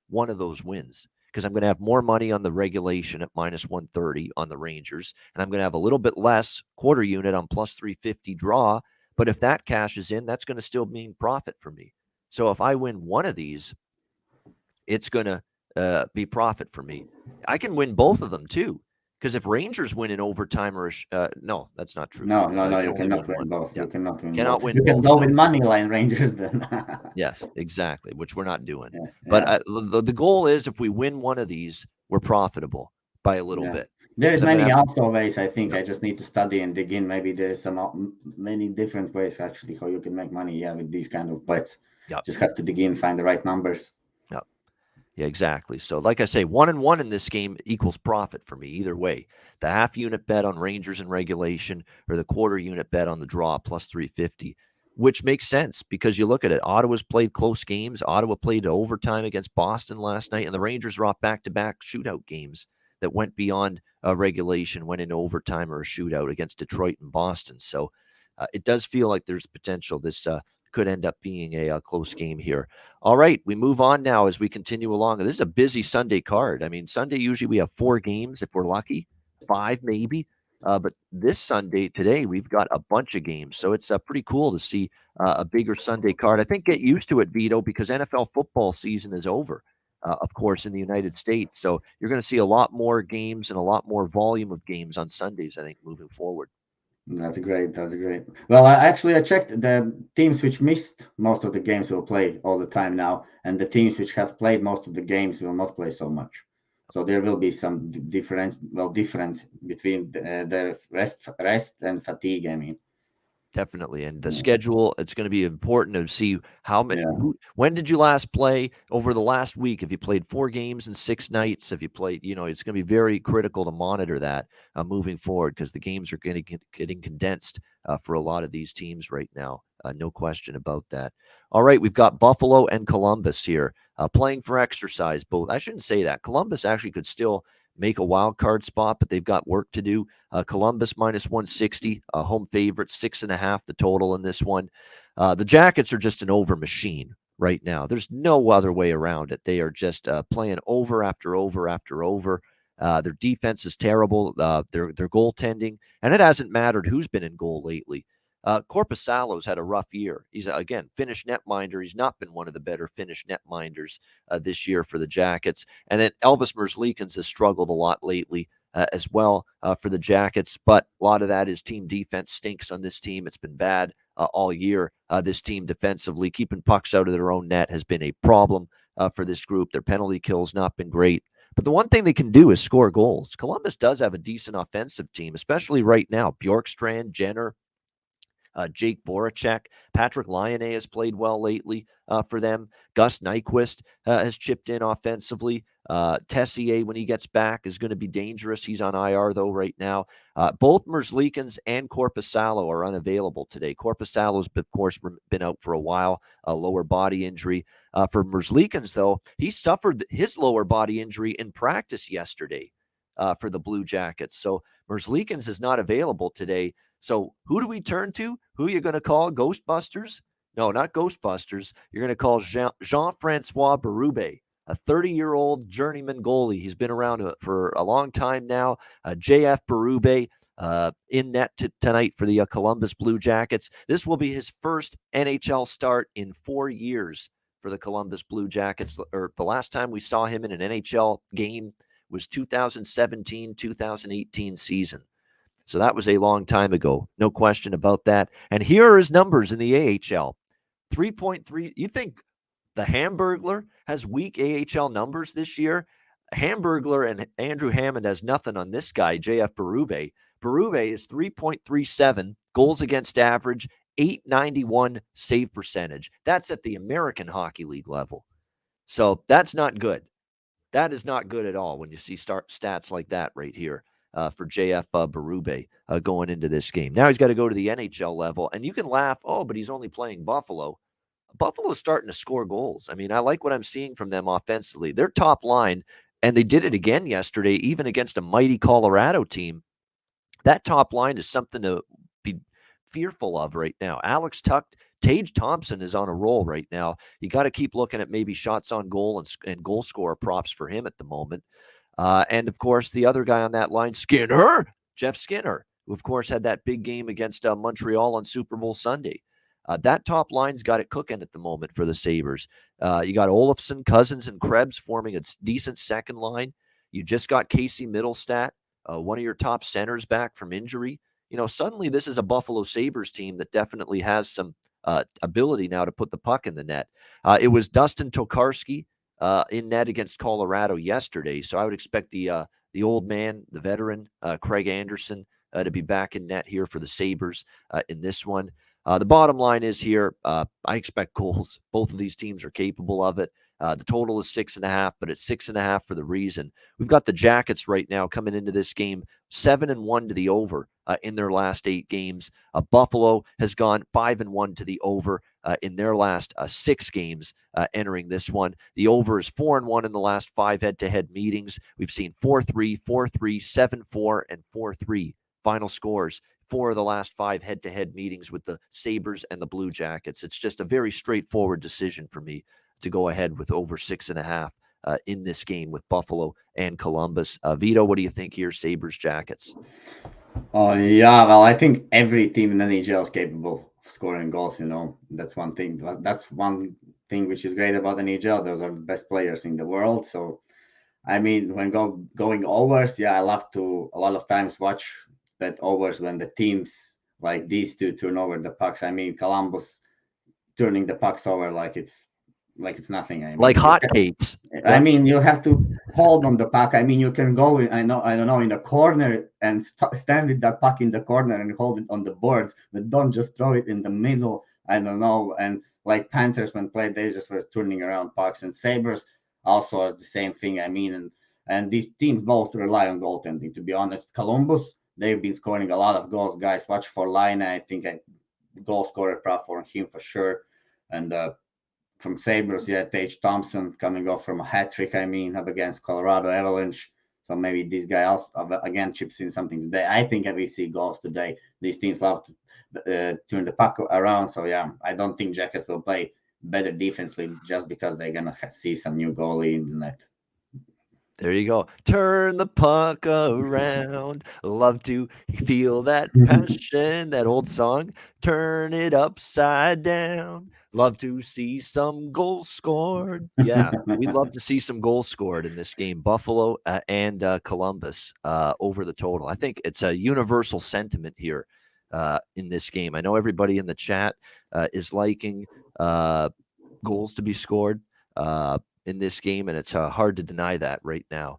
Speaker 2: one of those wins, because I'm going to have more money on the regulation at minus 130 on the Rangers, and I'm going to have a little bit less quarter unit on plus 350 draw. But if that cashes in, that's going to still mean profit for me. So if I win one of these, it's going to be profit for me. I can win both of them too, because if Rangers win in overtime or no, that's not true.
Speaker 3: No, you cannot win both. Yeah. You cannot win.
Speaker 2: Win.
Speaker 3: You can go with money line Rangers then.
Speaker 2: Yes, exactly, which we're not doing. Yeah. But the goal is, if we win one of these, we're profitable by a little bit.
Speaker 3: There is many also ways. I think I just need to study and dig in. Maybe there is many different ways actually how you can make money. Yeah, with these kind of bets. Just have to dig in, find the right numbers.
Speaker 2: Yeah, exactly. So like I say, 1-1 in this game equals profit for me either way. The half unit bet on Rangers in regulation or the quarter unit bet on the draw plus 350, which makes sense because you look at it. Ottawa's played close games. Ottawa played overtime against Boston last night, and the Rangers are off back-to-back shootout games that went beyond regulation, went into overtime or a shootout against Detroit and Boston. So it does feel like there's potential. This could end up being a close game here. All right, we move on now as we continue along. This is a busy Sunday card. I mean, Sunday, usually we have 4 games if we're lucky, 5 maybe. But this Sunday, today, we've got a bunch of games. So it's pretty cool to see a bigger Sunday card. I think get used to it, Vito, because NFL football season is over, of course, in the United States. So you're going to see a lot more games and a lot more volume of games on Sundays, I think, moving forward.
Speaker 3: That's great. Well, I checked the teams which missed most of the games will play all the time now, and the teams which have played most of the games will not play so much. So there will be some difference between the rest and fatigue. I mean,
Speaker 2: definitely. And the schedule, it's going to be important to see how many, when did you last play over the last week? If you played 4 games in 6 nights, if you played, it's going to be very critical to monitor that moving forward, because the games are getting condensed for a lot of these teams right now. No question about that. All right, we've got Buffalo and Columbus here playing for exercise. Both, I shouldn't say that. Columbus actually could still make a wild card spot, but they've got work to do. Columbus minus 160, home favorite, 6.5 the total in this one. The Jackets are just an over machine right now. There's no other way around it. They are just playing over after over after over. Their defense is terrible. Their goaltending, and it hasn't mattered who's been in goal lately. Korpisalo's had a rough year. He's, again, Finnish netminder. He's not been one of the better Finnish netminders this year for the Jackets. And then Elvis Merzlikins has struggled a lot lately as well for the Jackets. But a lot of that is team defense stinks on this team. It's been bad all year. This team defensively, keeping pucks out of their own net has been a problem for this group. Their penalty kill's not been great. But the one thing they can do is score goals. Columbus does have a decent offensive team, especially right now. Bjorkstrand, Jenner, Jake Voracek, Patrick Laine has played well lately for them. Gus Nyquist has chipped in offensively. Tessier, when he gets back, is going to be dangerous. He's on IR, though, right now. Both Merzlikins and Korpisalo are unavailable today. Korpisalo's, of course, been out for a while, a lower body injury. For Merzlikins, though, he suffered his lower body injury in practice yesterday for the Blue Jackets. So Merzlikins is not available today. So who do we turn to? Who are you going to call? Ghostbusters? No, not Ghostbusters. You're going to call Jean-Francois Berube, a 30-year-old journeyman goalie. He's been around for a long time now. JF Berube in net tonight for the Columbus Blue Jackets. This will be his first NHL start in 4 years for the Columbus Blue Jackets. Or the last time we saw him in an NHL game was 2017-2018 season. So that was a long time ago. No question about that. And here are his numbers in the AHL. 3.3. You think The Hamburglar has weak AHL numbers this year. Hamburglar and Andrew Hammond has nothing on this guy, JF Berube. Berube is 3.37 goals against average, 891 save percentage. That's at the American Hockey League level. So that's not good. That is not good at all when you see stats like that right here for JF Berube going into this game. Now he's got to go to the NHL level, and you can laugh, oh, but he's only playing Buffalo. Buffalo's starting to score goals. I mean, I like what I'm seeing from them offensively. Their top line, and they did it again yesterday, even against a mighty Colorado team. That top line is something to be fearful of right now. Alex Tuch, Tage Thompson is on a roll right now. You got to keep looking at maybe shots on goal and goal scorer props for him at the moment. And, of course, the other guy on that line, Jeff Skinner, who, of course, had that big game against Montreal on Super Bowl Sunday. That top line's got it cooking at the moment for the Sabres. You got Olofsson, Cousins, and Krebs forming a decent second line. You just got Casey Middlestat, one of your top centers, back from injury. You know, suddenly this is a Buffalo Sabres team that definitely has some ability now to put the puck in the net. It was Dustin Tokarski in net against Colorado yesterday, so I would expect the old man, the veteran, Craig Anderson, to be back in net here for the Sabres in this one. The bottom line is here, I expect goals. Both of these teams are capable of it. The total is 6.5, but it's 6.5 for the reason. We've got the Jackets right now coming into this game 7-1 to the over in their last 8 games. Buffalo has gone 5-1 to the over in their last 6 games entering this one. The over is 4-1 in the last 5 head-to-head meetings. We've seen 4-3, 4-3, 7-4, and 4-3 final scores. 4 of the last 5 head-to-head meetings with the Sabres and the Blue Jackets. It's just a very straightforward decision for me to go ahead with over 6.5 in this game with Buffalo and Columbus. Vito, what do you think here, Sabres Jackets?
Speaker 3: Oh, yeah, well, I think every team in the NHL is capable of scoring goals, you know. That's one thing. That's one thing which is great about the NHL. Those are the best players in the world. So, I mean, when going overs, yeah, I love to a lot of times watch bet overs when the teams like these two turn over the pucks. I mean, Columbus turning the pucks over like it's nothing. I mean,
Speaker 2: like hotcakes.
Speaker 3: I mean, you have to hold on the puck. I mean, you can go in, I don't know, in the corner and stand with that puck in the corner and hold it on the boards, but don't just throw it in the middle. I don't know. And like Panthers when played, they just were turning around pucks, and Sabres also are the same thing. I mean, and these teams both rely on goaltending. To be honest, Columbus, they've been scoring a lot of goals. Guys, watch for Line. I think a goal scorer prop for him for sure. And from Sabres, yeah, Tage Thompson coming off from a hat trick, I mean, up against Colorado Avalanche. So maybe this guy also, again, chips in something today. I think we see goals today. These teams love to turn the puck around. So, yeah, I don't think Jackets will play better defensively just because they're going to see some new goalie in the net.
Speaker 2: There you go. Turn the puck around. Love to feel that passion, that old song. Turn it upside down. Love to see some goals scored. Yeah, we'd love to see some goals scored in this game. Buffalo and Columbus over the total. I think it's a universal sentiment here in this game. I know everybody in the chat is liking goals to be scored in this game, and it's hard to deny that right now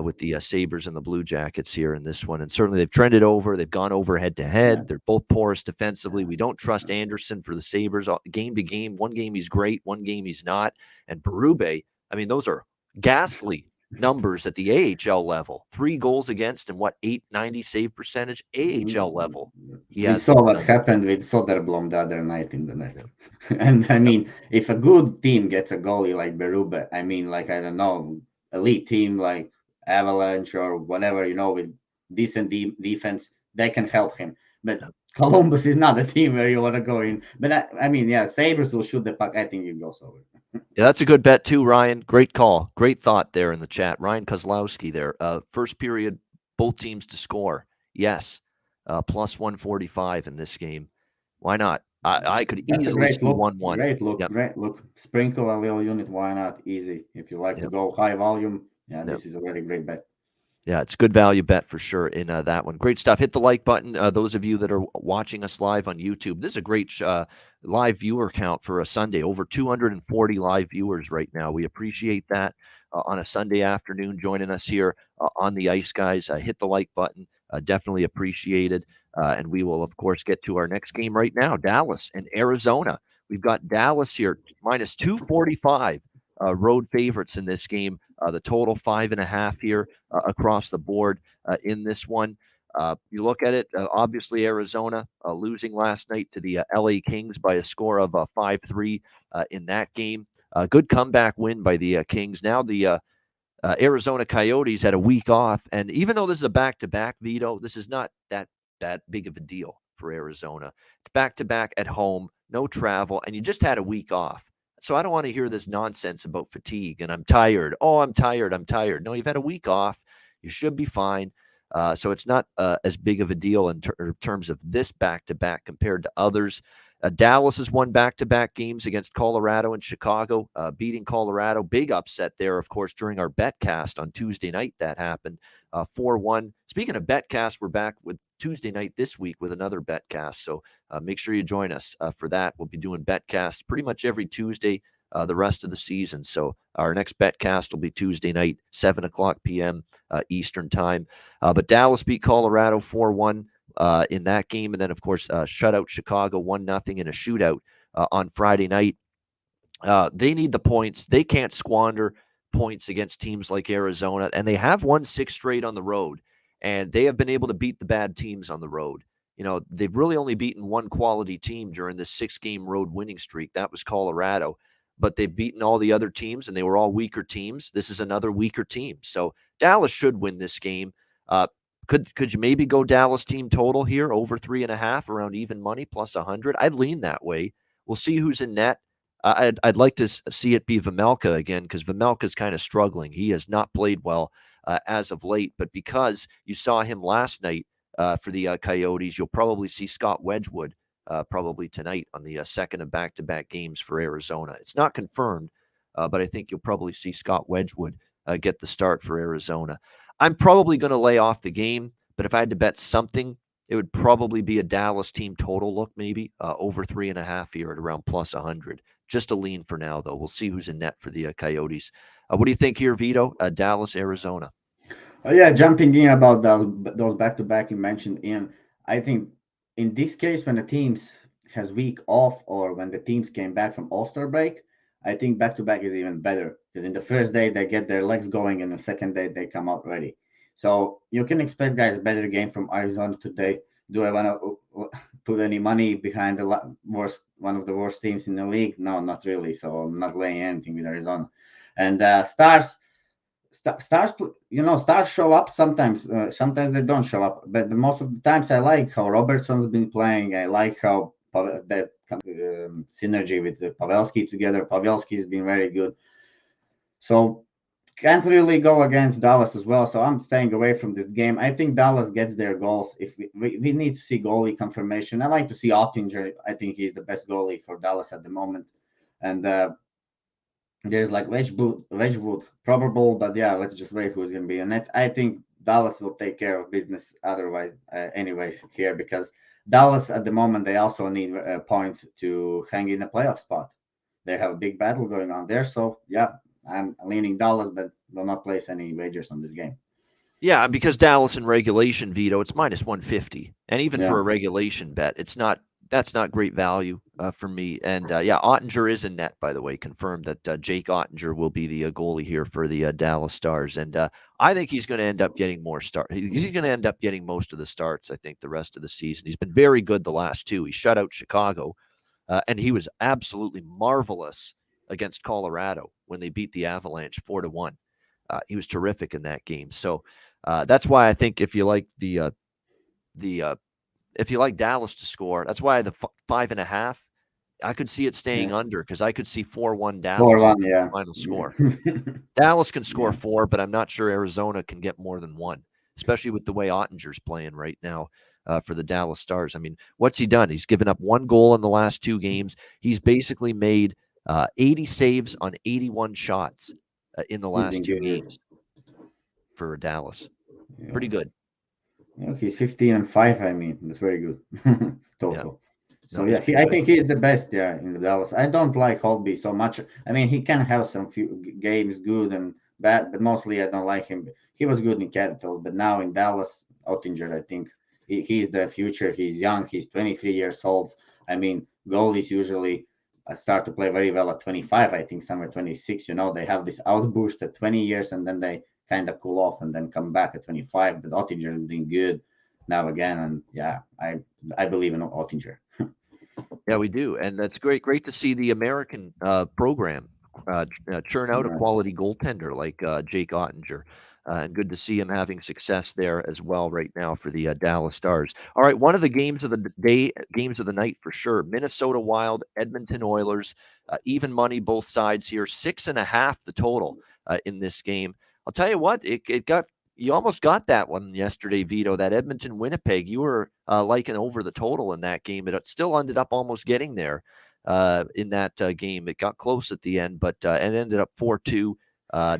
Speaker 2: with the Sabres and the Blue Jackets here in this one. And certainly they've trended over. They've gone over head-to-head. Yeah. They're both porous defensively. We don't trust Anderson for the Sabres game to game. One game he's great, one game he's not. And Berube, I mean, those are ghastly numbers at the AHL level. 3 goals against and 890 save percentage AHL level.
Speaker 3: We saw what happened with Soderblom the other night in the net. Yeah. And I mean, if a good team gets a goalie like Berube, I mean, like, I don't know, elite team like Avalanche or whatever, you know, with decent defense, they can help him. But Columbus is not a team where you want to go in. But I mean, yeah, Sabres will shoot the puck. I think it goes over.
Speaker 2: Yeah, that's a good bet too, Ryan. Great call. Great thought there in the chat. Ryan Kozlowski there. First period, both teams to score. Yes. Plus 145 in this game. Why not? I could easily see 1-1.
Speaker 3: Great look. Yep. Great look. Sprinkle a little unit. Why not? Easy. If you like to go high volume, this is a very great bet.
Speaker 2: Yeah, it's good value bet for sure in that one. Great stuff. Hit the like button. Those of you that are watching us live on YouTube, this is a great live viewer count for a Sunday. Over 240 live viewers right now. We appreciate that on a Sunday afternoon joining us here on the Ice Guys. Hit the like button. Definitely appreciated. And we will, of course, get to our next game right now, Dallas and Arizona. We've got Dallas here, minus 245 road favorites in this game. The total 5.5 here across the board in this one. You look at it, obviously Arizona losing last night to the LA Kings by a score of 5-3 in that game. Good comeback win by the Kings. Now the Arizona Coyotes had a week off, and even though this is a back-to-back, Vito, this is not that big of a deal for Arizona. It's back-to-back at home, no travel, and you just had a week off. So I don't want to hear this nonsense about fatigue and I'm tired. Oh, I'm tired. I'm tired. No, you've had a week off. You should be fine. So it's not as big of a deal in terms of this back-to-back compared to others. Dallas has won back-to-back games against Colorado and Chicago, beating Colorado. Big upset there, of course, during our betcast on Tuesday night that happened, 4-1. Speaking of betcast, we're back with Tuesday night this week with another betcast. So make sure you join us for that. We'll be doing betcasts pretty much every Tuesday the rest of the season. So our next betcast will be Tuesday night, 7 o'clock p.m. Eastern time. But Dallas beat Colorado 4-1 in that game. And then, of course, shut out Chicago 1-0 in a shootout on Friday night. They need the points. They can't squander points against teams like Arizona. And they have won 6 straight on the road. And they have been able to beat the bad teams on the road. You know, they've really only beaten one quality team during this 6-game road winning streak. That was Colorado. But they've beaten all the other teams, and they were all weaker teams. This is another weaker team. So Dallas should win this game. Could you maybe go Dallas team total here, over 3.5, around even money, plus 100? I'd lean that way. We'll see who's in net. I'd like to see it be Vejmelka again, because Vejmelka's kind of struggling. He has not played well as of late, but because you saw him last night for the Coyotes, you'll probably see Scott Wedgwood probably tonight on the second of back-to-back games for Arizona. It's not confirmed, but I think you'll probably see Scott Wedgwood get the start for Arizona. I'm probably going to lay off the game, but if I had to bet something, it would probably be a Dallas team total look, maybe over 3.5 here at around plus 100. Just a lean for now, though. We'll see who's in net for the Coyotes. What do you think here, Vito? Dallas, Arizona.
Speaker 3: Yeah, jumping in about those back-to-back you mentioned, Ian. I think in this case, when the teams has week off or when the teams came back from All-Star break, I think back-to-back is even better because in the first day they get their legs going, and the second day they come out ready. So you can expect, guys, a better game from Arizona today. Do I want to put any money behind the one of the worst teams in the league? No, not really. So I'm not laying anything with Arizona. And stars, stars show up sometimes. Sometimes they don't show up, but most of the times I like how Robertson's been playing. I like how that synergy with Pavelski together. Pavelski's been very good. So can't really go against Dallas as well. So I'm staying away from this game. I think Dallas gets their goals. If we need to see goalie confirmation, I like to see Ottinger. I think he's the best goalie for Dallas at the moment. And there's like Wedgwood probable, but yeah, let's just wait who's going to be in it. I think Dallas will take care of business otherwise, anyways, here, because Dallas at the moment, they also need points to hang in a playoff spot. They have a big battle going on there. So yeah, I'm leaning Dallas, but will not place any wagers on this game.
Speaker 2: Yeah, because Dallas in regulation, Vito, it's minus 150. And even for a regulation bet, that's not great value for me. And Ottinger is in net, by the way, confirmed that Jake Ottinger will be the goalie here for the Dallas Stars. And I think he's going to end up getting more starts. He's going to end up getting most of the starts, I think, the rest of the season. He's been very good the last two. He shut out Chicago, and he was absolutely marvelous against Colorado when they beat the Avalanche 4-1. He was terrific in that game. So that's why I think if you like if you like Dallas to score, that's why the 5.5, I could see it staying under, because I could see 4-1 Dallas
Speaker 3: 4-1,
Speaker 2: final score. Dallas can score 4, but I'm not sure Arizona can get more than 1, especially with the way Ottinger's playing right now for the Dallas Stars. I mean, what's he done? He's given up 1 goal in the last 2 games. He's basically made 80 saves on 81 shots in the last 2 games for Dallas. Pretty
Speaker 3: Yeah.
Speaker 2: good.
Speaker 3: Yeah, he's 15-5. I mean, that's very good
Speaker 2: Yeah.
Speaker 3: total. So
Speaker 2: No, he's
Speaker 3: yeah,
Speaker 2: been
Speaker 3: I
Speaker 2: good.
Speaker 3: think he's the best. Yeah, in the Dallas. I don't like Holtby so much. I mean, he can have some few games good and bad, but mostly I don't like him. He was good in Capitals, but now in Dallas, Ottinger, I think he's the future. He's young. He's 23 years old. I mean, goalies usually start to play very well at 25. I think somewhere 26. They have this outburst at 20 years, and then they kind of cool off and then come back at 25. But Ottinger is doing good now again, and yeah, I believe in Ottinger.
Speaker 2: Yeah, we do, and that's great. Great to see the American program churn out a
Speaker 3: Right.
Speaker 2: quality goaltender like Jake Ottinger, and good to see him having success there as well right now for the Dallas Stars. All right, one of the games of the day, games of the night for sure. Minnesota Wild, Edmonton Oilers, even money both sides here. 6.5 the total in this game. I'll tell you what, it got you almost got that one yesterday, Vito. That Edmonton Winnipeg, you were liking over the total in that game, but it still ended up almost getting there in that game. It got close at the end, but it ended up 4-2.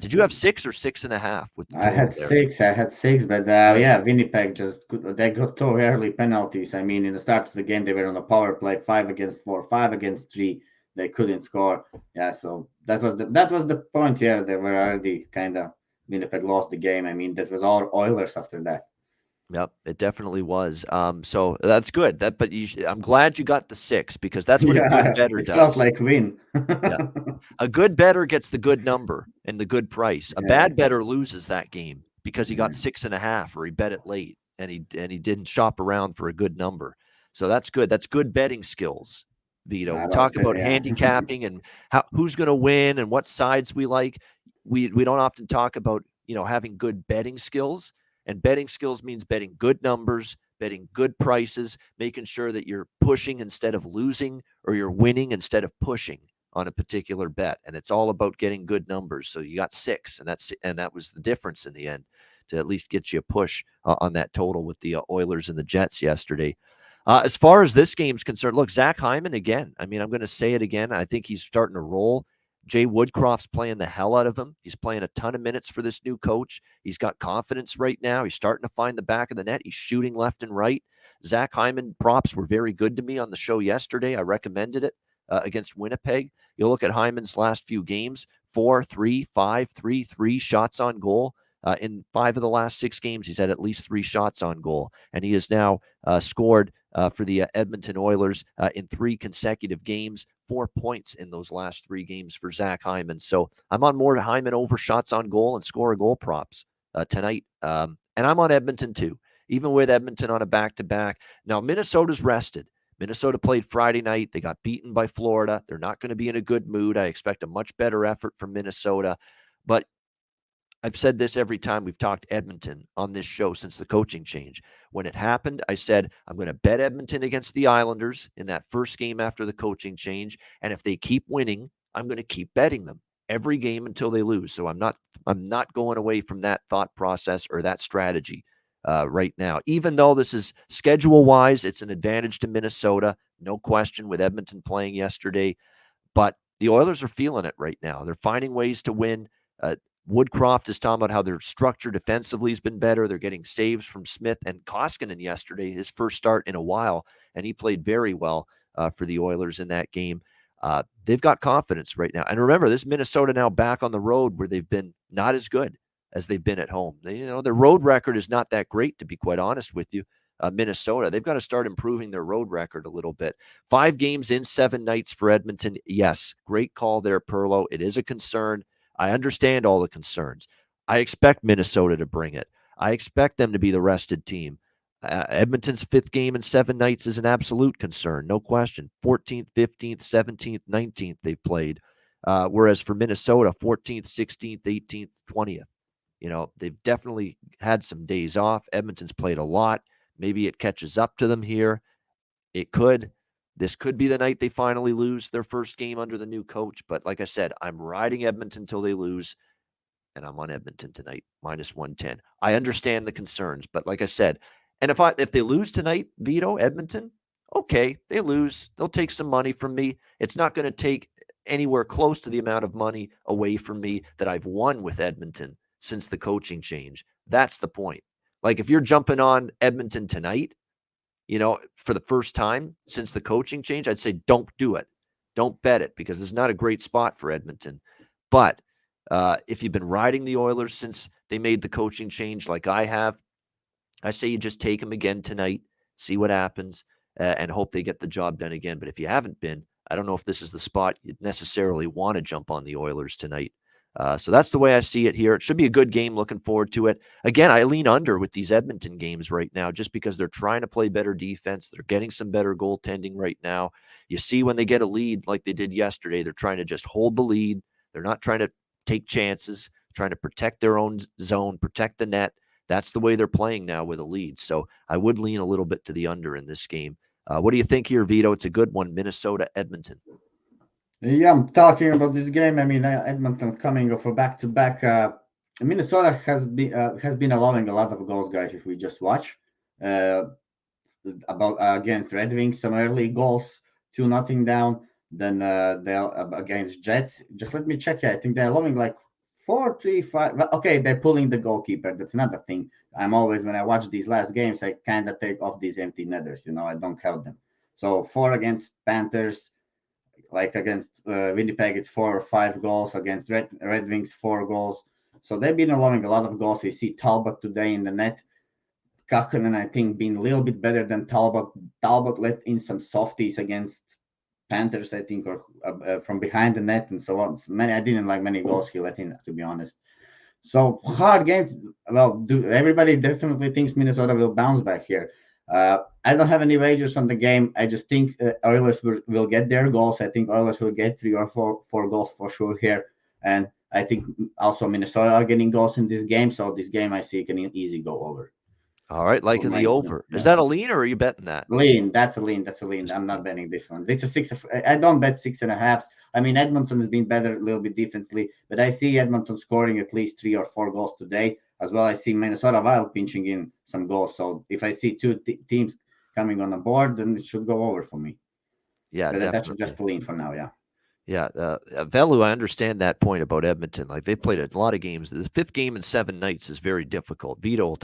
Speaker 2: Did you have 6 or 6.5 with the
Speaker 3: I
Speaker 2: total
Speaker 3: had
Speaker 2: there?
Speaker 3: six. I had six, but
Speaker 2: Right.
Speaker 3: yeah, Winnipeg they got two early penalties. I mean, in the start of the game, they were on a power play, 5-4, 5-3. They couldn't score. Yeah, so that was the point. Yeah, they were already kind of Winnipeg lost the game. I mean, that was all Oilers after that.
Speaker 2: Yep, it definitely was. So that's good. But I'm glad you got the 6 because that's what a good
Speaker 3: Yeah,
Speaker 2: better
Speaker 3: it felt
Speaker 2: does.
Speaker 3: like win.
Speaker 2: Yeah. A good bettor gets the good number and the good price. A
Speaker 3: Yeah,
Speaker 2: bad bettor loses that game because he got
Speaker 3: yeah.
Speaker 2: 6.5 or he bet it late and he didn't shop around for a good number. So that's good. That's good betting skills, Vito. We
Speaker 3: That was
Speaker 2: talk about
Speaker 3: yeah.
Speaker 2: handicapping and who's going to win and what sides we like. We don't often talk about having good betting skills. And betting skills means betting good numbers, betting good prices, making sure that you're pushing instead of losing or you're winning instead of pushing on a particular bet, and it's all about getting good numbers. So you got 6, and that was the difference in the end to at least get you a push on that total with the Oilers and the Jets yesterday. As far as this game's concerned, look, Zach Hyman again. I mean, I'm going to say it again. I think he's starting to roll. Jay Woodcroft's playing the hell out of him. He's playing a ton of minutes for this new coach. He's got confidence right now. He's starting to find the back of the net. He's shooting left and right. Zach Hyman props were very good to me on the show yesterday. I recommended it against Winnipeg. You look at Hyman's last few games 4, 3, 5, 3, 3 shots on goal. In 5 of the last 6 games, he's had at least 3 shots on goal. And he has now scored for the Edmonton Oilers in 3 consecutive games, 4 points in those last 3 games for Zach Hyman. So I'm on more Hyman over shots on goal and score a goal props tonight. And I'm on Edmonton too, even with Edmonton on a back-to-back. Now, Minnesota's rested. Minnesota played Friday night. They got beaten by Florida. They're not going to be in a good mood. I expect a much better effort from Minnesota. But I've said this every time we've talked Edmonton on this show since the coaching change. When it happened, I said, I'm going to bet Edmonton against the Islanders in that first game after the coaching change. And if they keep winning, I'm going to keep betting them every game until they lose. So I'm not going away from that thought process or that strategy right now. Even though this is schedule-wise, it's an advantage to Minnesota, no question, with Edmonton playing yesterday. But the Oilers are feeling it right now. They're finding ways to win. Woodcroft is talking about how their structure defensively has been better. They're getting saves from Smith and Koskinen yesterday, his first start in a while, and he played very well for the Oilers in that game. They've got confidence right now. And remember, this Minnesota now back on the road where they've been not as good as they've been at home. Their road record is not that great, to be quite honest with you. Minnesota, they've got to start improving their road record a little bit. 5 games in 7 nights for Edmonton. Yes, great call there, Perlo. It is a concern. I understand all the concerns. I expect Minnesota to bring it. I expect them to be the rested team. Edmonton's 5th game in 7 nights is an absolute concern, no question. 14th, 15th, 17th, 19th they've played. Whereas for Minnesota, 14th, 16th, 18th, 20th. They've definitely had some days off. Edmonton's played a lot. Maybe it catches up to them here. It could. This could be the night they finally lose their first game under the new coach. But like I said, I'm riding Edmonton till they lose, and I'm on Edmonton tonight, -110. I understand the concerns, but like I said, and if they lose tonight, Vito, Edmonton, okay, they lose. They'll take some money from me. It's not going to take anywhere close to the amount of money away from me that I've won with Edmonton since the coaching change. That's the point. Like if you're jumping on Edmonton tonight, for the first time since the coaching change, I'd say don't do it. Don't bet it because it's not a great spot for Edmonton. But if you've been riding the Oilers since they made the coaching change like I have, I say you just take them again tonight, see what happens, and hope they get the job done again. But if you haven't been, I don't know if this is the spot you'd necessarily want to jump on the Oilers tonight. So that's the way I see it here. It should be a good game. Looking forward to it. Again, I lean under with these Edmonton games right now just because they're trying to play better defense. They're getting some better goaltending right now. You see when they get a lead like they did yesterday, they're trying to just hold the lead. They're not trying to take chances, trying to protect their own zone, protect the net. That's the way they're playing now with a lead. So I would lean a little bit to the under in this game. What do you think here, Vito? It's a good one, Minnesota, Edmonton.
Speaker 3: Yeah, I'm talking about this game. I mean, Edmonton coming off a back-to-back. Minnesota has been allowing a lot of goals, guys. If we just watch about against Red Wings, some early goals, 2-0 down. Then they against Jets. Just let me check here. I think they're allowing like 4-3-5. Okay, they're pulling the goalkeeper. That's another thing. I'm always when I watch these last games, I kind of take off these empty netters. I don't count them. So 4 against Panthers. Like against Winnipeg, it's 4 or 5 goals. Against Red Wings, 4 goals. So they've been allowing a lot of goals. We see Talbot today in the net. Kakkonen, I think, being a little bit better than Talbot. Talbot let in some softies against Panthers, I think, or from behind the net and so on. So I didn't like many goals he let in, to be honest. So hard game. Well, everybody definitely thinks Minnesota will bounce back here. I don't have any wagers on the game. I just think Oilers will get their goals. I think Oilers will get 3 or 4 goals for sure here. And I think also Minnesota are getting goals in this game. So this game I see can easy go over.
Speaker 2: All right, liking the over. Yeah. Is that a lean or are you betting that?
Speaker 3: Lean. That's a lean. I'm not betting this one. It's a 6. I don't bet 6.5. I mean, Edmonton has been better a little bit defensively, but I see Edmonton scoring at least 3 or 4 goals today. As well, I see Minnesota Wild pinching in some goals. So if I see 2 teams coming on the board, then it should go over for me.
Speaker 2: Yeah,
Speaker 3: but
Speaker 2: definitely.
Speaker 3: That's just a lean for now, yeah.
Speaker 2: Yeah, Velu, I understand that point about Edmonton. Like they've played a lot of games. The 5th game in 7 nights is very difficult. Vito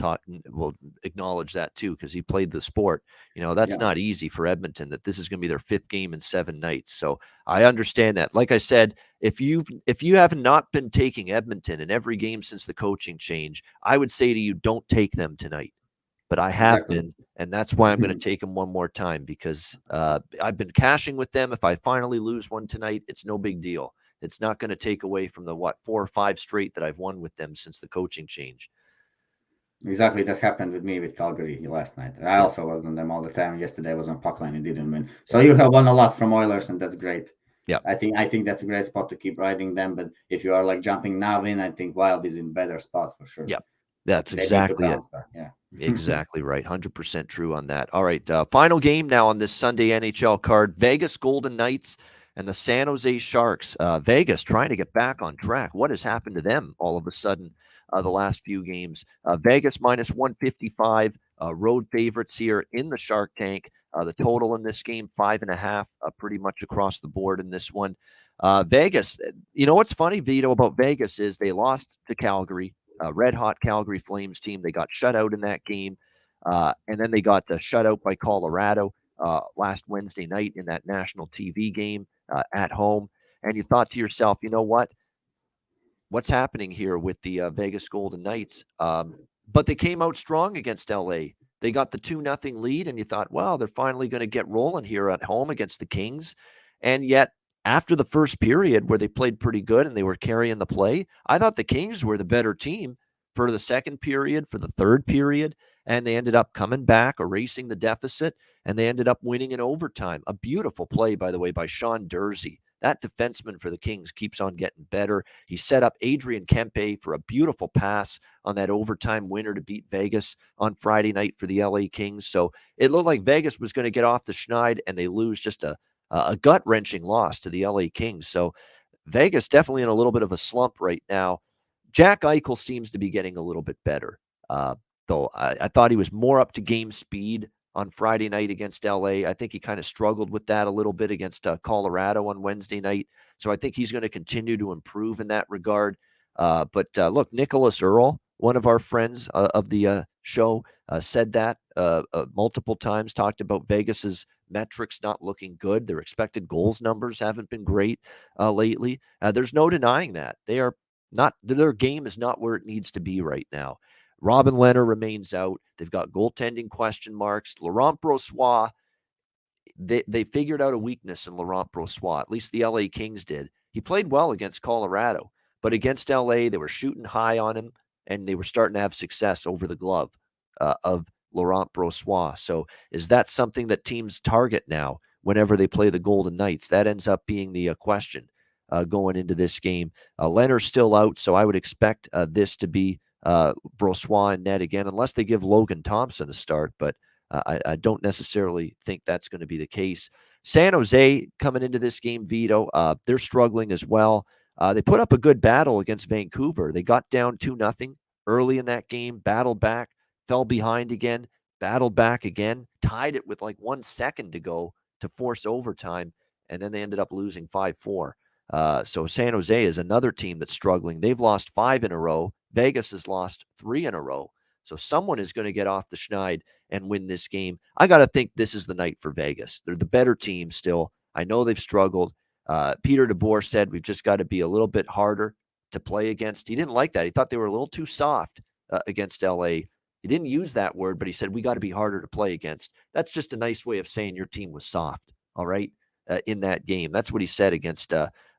Speaker 2: will acknowledge that too because he played the sport. That's not easy for Edmonton. That this is going to be their 5th game in 7 nights. So I understand that. Like I said, if you have not been taking Edmonton in every game since the coaching change, I would say to you, don't take them tonight. But I have been, and that's why I'm going to take them one more time because I've been cashing with them. If I finally lose one tonight, it's no big deal. It's not going to take away from the 4 or 5 straight that I've won with them since the coaching change.
Speaker 3: Exactly. That happened with me with Calgary last night. I also was on them all the time. Yesterday I was on puck line and didn't win. So you have won a lot from Oilers, and that's great.
Speaker 2: Yeah.
Speaker 3: I think that's a great spot to keep riding them. But if you are like jumping now in, I think Wild is in better spot for sure.
Speaker 2: Yeah. That's exactly it.
Speaker 3: Yeah.
Speaker 2: Exactly right. 100% true on that. All right. Final game now on this Sunday NHL card. Vegas Golden Knights and the San Jose Sharks. Vegas trying to get back on track. What has happened to them all of a sudden the last few games? Vegas minus 155. Road favorites here in the Shark Tank. The total in this game, 5.5, pretty much across the board in this one. Vegas, what's funny, Vito, about Vegas is they lost to Calgary. Red-hot Calgary Flames team. They got shut out in that game, and then they got shut out by Colorado last Wednesday night in that national TV game at home. And you thought to yourself, you know what? What's happening here with the Vegas Golden Knights? But they came out strong against LA. They got the 2-0 lead, and you thought, well, they're finally going to get rolling here at home against the Kings. And yet, after the first period where they played pretty good and they were carrying the play, I thought the Kings were the better team for the second period, for the third period, and they ended up coming back, erasing the deficit, and they ended up winning in overtime. A beautiful play, by the way, by Sean Durzi. That defenseman for the Kings keeps on getting better. He set up Adrian Kempe for a beautiful pass on that overtime winner to beat Vegas on Friday night for the LA Kings. So it looked like Vegas was going to get off the schneid, and they lose just a gut-wrenching loss to the LA Kings. So Vegas definitely in a little bit of a slump right now. Jack Eichel seems to be getting a little bit better, though I thought he was more up to game speed on Friday night against LA. I think he kind of struggled with that a little bit against Colorado on Wednesday night. So I think he's going to continue to improve in that regard. But look, Nicholas Earl, one of our friends of the show, said that multiple times, talked about Vegas's metrics not looking good. Their expected goals numbers haven't been great lately. There's no denying that. They are not, their game is not where it needs to be right now. Robin Lehner remains out. They've got goaltending question marks. Laurent Brossoit, they figured out a weakness in Laurent Brossoit. At least the LA Kings did. He played well against Colorado, but against LA, they were shooting high on him, and they were starting to have success over the glove of Laurent Brossoit. So is that something that teams target now whenever they play the Golden Knights? That ends up being the question going into this game. Leonard's still out, so I would expect this to be Brossoit and net again, unless they give Logan Thompson a start. But I don't necessarily think that's going to be the case. San Jose coming into this game, Vito, they're struggling as well. They put up a good battle against Vancouver. They got down 2-0 early in that game, battled back, fell behind again, battled back again, tied it with like 1 second to go to force overtime, and then they ended up losing 5-4. So San Jose is another team that's struggling. They've lost 5 in a row. Vegas has lost 3 in a row. So someone is going to get off the schneid and win this game. I got to think this is the night for Vegas. They're the better team still. I know they've struggled. Peter DeBoer said we've just got to be a little bit harder to play against. He didn't like that. He thought they were a little too soft against LA. He didn't use that word, but he said we got to be harder to play against. That's just a nice way of saying your team was soft, all right, in that game. That's what he said against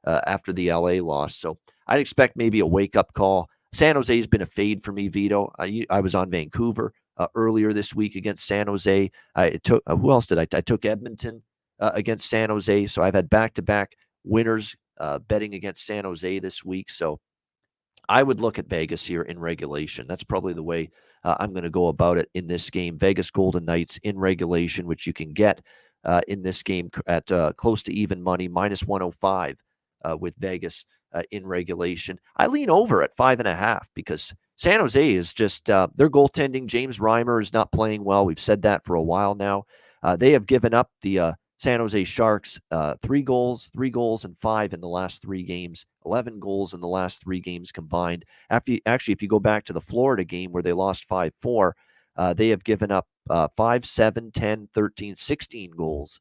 Speaker 2: after the LA loss. So I'd expect maybe a wake-up call. San Jose has been a fade for me, Vito. I was on Vancouver earlier this week against San Jose. I took who else did I took Edmonton against San Jose. So I've had back-to-back winners betting against San Jose this week. So I would look at Vegas here in regulation. That's probably the way I'm going to go about it in this game. Vegas Golden Knights in regulation, which you can get in this game at close to even money, -105 with Vegas in regulation. I lean over at 5.5 because San Jose is just their goaltending. James Reimer is not playing well. We've said that for a while now. They have given up the San Jose Sharks 3 goals, and 5 in the last 3 games, 11 goals in the last 3 games combined. If you go back to the Florida game where they lost 5-4, they have given up 5, 7, 10, 13, 16 goals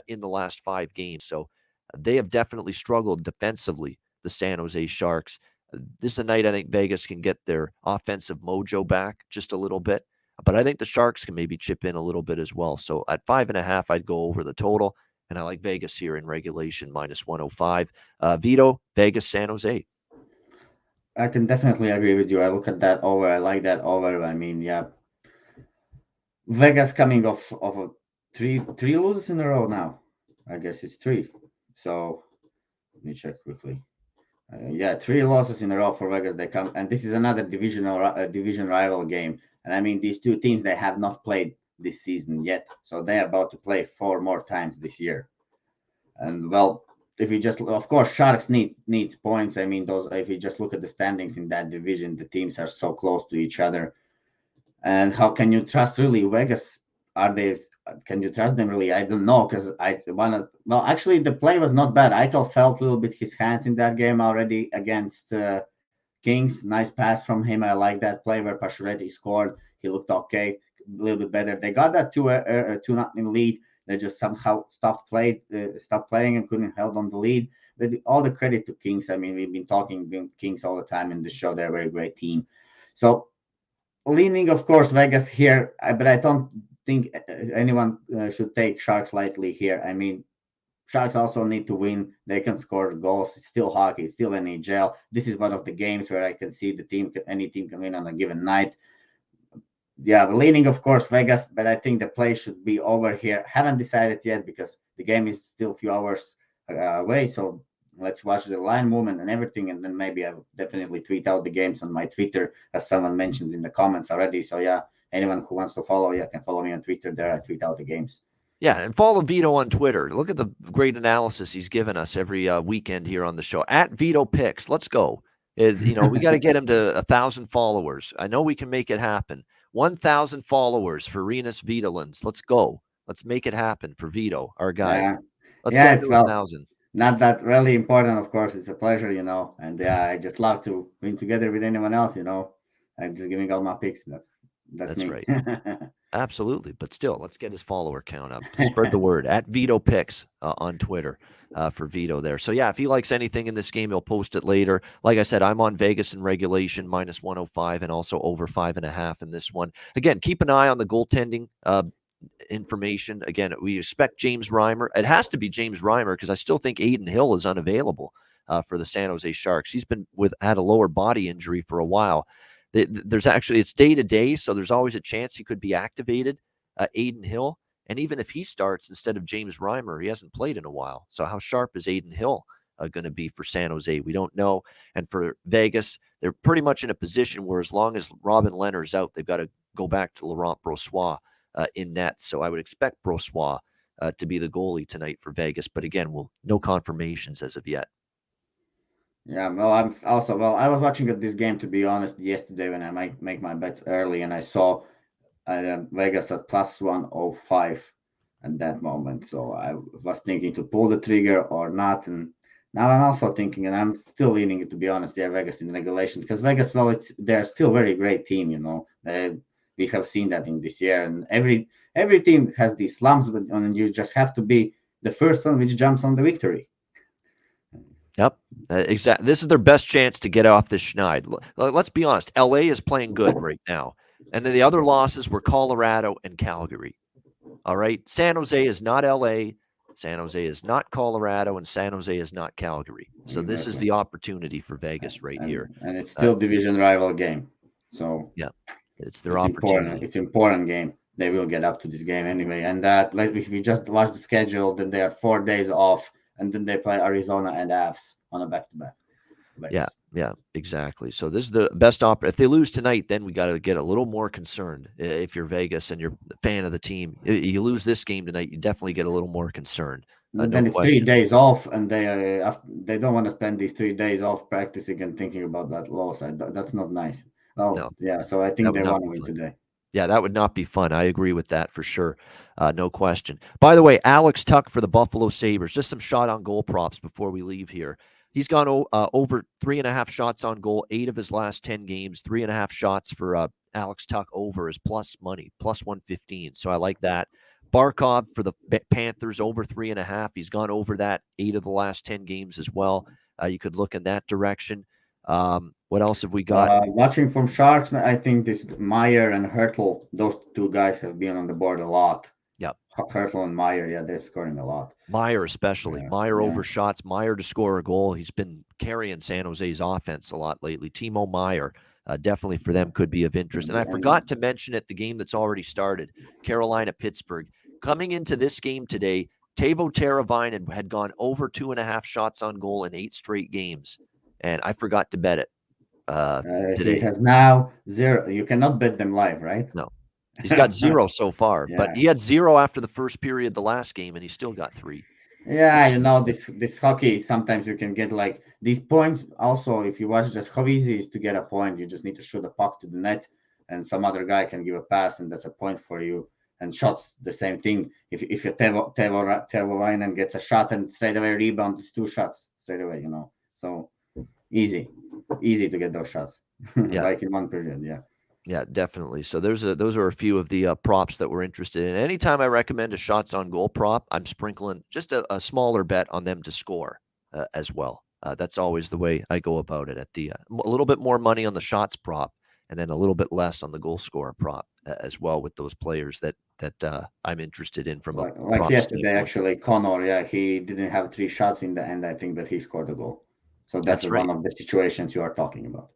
Speaker 2: in the last 5 games. So they have definitely struggled defensively, the San Jose Sharks. This is a night I think Vegas can get their offensive mojo back just a little bit. But I think the Sharks can maybe chip in a little bit as well. So at 5.5, I'd go over the total. And I like Vegas here in regulation, -105. Vito, Vegas, San Jose.
Speaker 3: I can definitely agree with you. I look at that over. I like that over. I mean, yeah, Vegas coming off of a three losses in a row now. I guess it's 3. So let me check quickly. Yeah, 3 losses in a row for Vegas. They come, and this is another division rival game. And I mean, these 2 teams, they have not played this season yet, so they're about to play 4 more times this year. And well, if you just, of course, Sharks needs points. I mean, those. If you just look at the standings in that division, the teams are so close to each other. And how can you trust really Vegas? Are they? Can you trust them really? I don't know because well, actually, the play was not bad. Eichel felt a little bit his hands in that game already against Kings. Nice pass from him. I like that play where Pacioretty scored. He looked okay, a little bit better. They got that 2-0 lead. They just somehow stopped playing and couldn't hold on the lead. But all the credit to Kings. I mean, we've been talking about Kings all the time in the show. They're a very great team. So leaning, of course, Vegas here, but I don't think anyone should take Sharks lightly here. I mean, Sharks also need to win. They can score goals. It's still hockey. It's still NHL. This is one of the games where I can see any team can win on a given night. Yeah, leaning, of course, Vegas, but I think the play should be over here. Haven't decided yet because the game is still a few hours away. So let's watch the line movement and everything, and then maybe I'll definitely tweet out the games on my Twitter, as someone mentioned in the comments already. So yeah, anyone who wants to follow, can follow me on Twitter. There, I tweet out the games.
Speaker 2: Yeah, and follow Vito on Twitter. Look at the great analysis he's given us every weekend here on the show. At Vito Picks, let's go. We got to get him to 1,000 followers. I know we can make it happen. 1,000 followers for Rinus Vitolins. Let's go. Let's make it happen for Vito, our guy. Let's get to 1,000.
Speaker 3: Not that really important, of course. It's a pleasure, and I just love to win together with anyone else, I'm just giving all my picks. That's me.
Speaker 2: right. Absolutely. But still, let's get his follower count up. Spread the word at Vito Picks on Twitter for Vito there. So, yeah, if he likes anything in this game, he'll post it later. Like I said, I'm on Vegas in regulation, -105, and also over 5.5 in this one. Again, keep an eye on the goaltending information. Again, we expect James Reimer. It has to be James Reimer because I still think Aiden Hill is unavailable for the San Jose Sharks. He's been had a lower body injury for a while. There's actually, it's day to day, so there's always a chance he could be activated, Aiden Hill. And even if he starts instead of James Reimer, he hasn't played in a while. So how sharp is Aiden Hill going to be for San Jose? We don't know. And for Vegas, they're pretty much in a position where as long as Robin Lehner's out, they've got to go back to Laurent Brossoit in net. So I would expect Brossoit to be the goalie tonight for Vegas. But again, no confirmations as of yet.
Speaker 3: Yeah, well, I was watching this game, to be honest, yesterday when I make my bets early, and I saw Vegas at +105 at that moment. So I was thinking to pull the trigger or not. And now I'm also thinking, and I'm still leaning it, to be honest, yeah, Vegas in regulation, because Vegas, well, they're still a very great team, we have seen that in this year, and every team has these slumps, but you just have to be the first one which jumps on the victory.
Speaker 2: Yep, exactly. This is their best chance to get off this schneid. Let's be honest. LA is playing good right now. And then the other losses were Colorado and Calgary. All right. San Jose is not LA. San Jose is not Colorado, and San Jose is not Calgary. So this is the opportunity for Vegas here.
Speaker 3: And it's still division rival game. So
Speaker 2: yeah, it's their opportunity.
Speaker 3: It's important game. They will get up to this game anyway. And if we just watch the schedule, then they are 4 days off. And then they play Arizona and Avs on a back-to-back.
Speaker 2: Yeah, exactly. So this is the best option. If they lose tonight, then we got to get a little more concerned. If you're Vegas and you're a fan of the team, you lose this game tonight, you definitely get a little more concerned.
Speaker 3: And then it's 3 days off, and they don't want to spend these 3 days off practicing and thinking about that loss. That's not nice. No. Yeah. So I think they want to win today.
Speaker 2: Yeah, that would not be fun. I agree with that for sure. No question. By the way, Alex Tuch for the Buffalo Sabres. Just some shot on goal props before we leave here. He's gone over 3.5 shots on goal, 8 of his last 10 games. 3.5 shots for Alex Tuch over is plus money, +115. So I like that. Barkov for the Panthers over 3.5. He's gone over that 8 of the last 10 games as well. You could look in that direction. What else have we got?
Speaker 3: Watching from Sharks, I think this Meyer and Hertl, those two guys have been on the board a lot.
Speaker 2: Yep.
Speaker 3: Hertl and Meyer, yeah, they're scoring a lot.
Speaker 2: Meyer especially. Yeah, Meyer over shots. Meyer to score a goal. He's been carrying San Jose's offense a lot lately. Timo Meyer, definitely for them could be of interest. And I forgot to mention it, the game that's already started, Carolina-Pittsburgh. Coming into this game today, Teuvo Teravainen had gone over 2.5 shots on goal in 8 straight games. And I forgot to bet it today.
Speaker 3: He has now 0. You cannot bet them live, right?
Speaker 2: No. He's got 0 so far, but he had 0 after the first period the last game, and he still got 3.
Speaker 3: Yeah, this hockey, sometimes you can get like these points. Also, if you watch just how easy it is to get a point, you just need to shoot a puck to the net, and some other guy can give a pass, and that's a point for you. And shots, the same thing. If Teravainen gets a shot and straight away rebound, it's 2 shots straight away, So easy to get those shots. Like in 1 period.
Speaker 2: Yeah, definitely. So those are a few of the props that we're interested in. Anytime I recommend a shots on goal prop, I'm sprinkling just a smaller bet on them to score as well. That's always the way I go about it. At the a little bit more money on the shots prop, and then a little bit less on the goal scorer prop as well with those players that I'm interested in from
Speaker 3: like yesterday. Standpoint. Actually, Connor, he didn't have 3 shots in the end. I think that he scored a goal. So that's right. One of the situations you are talking about.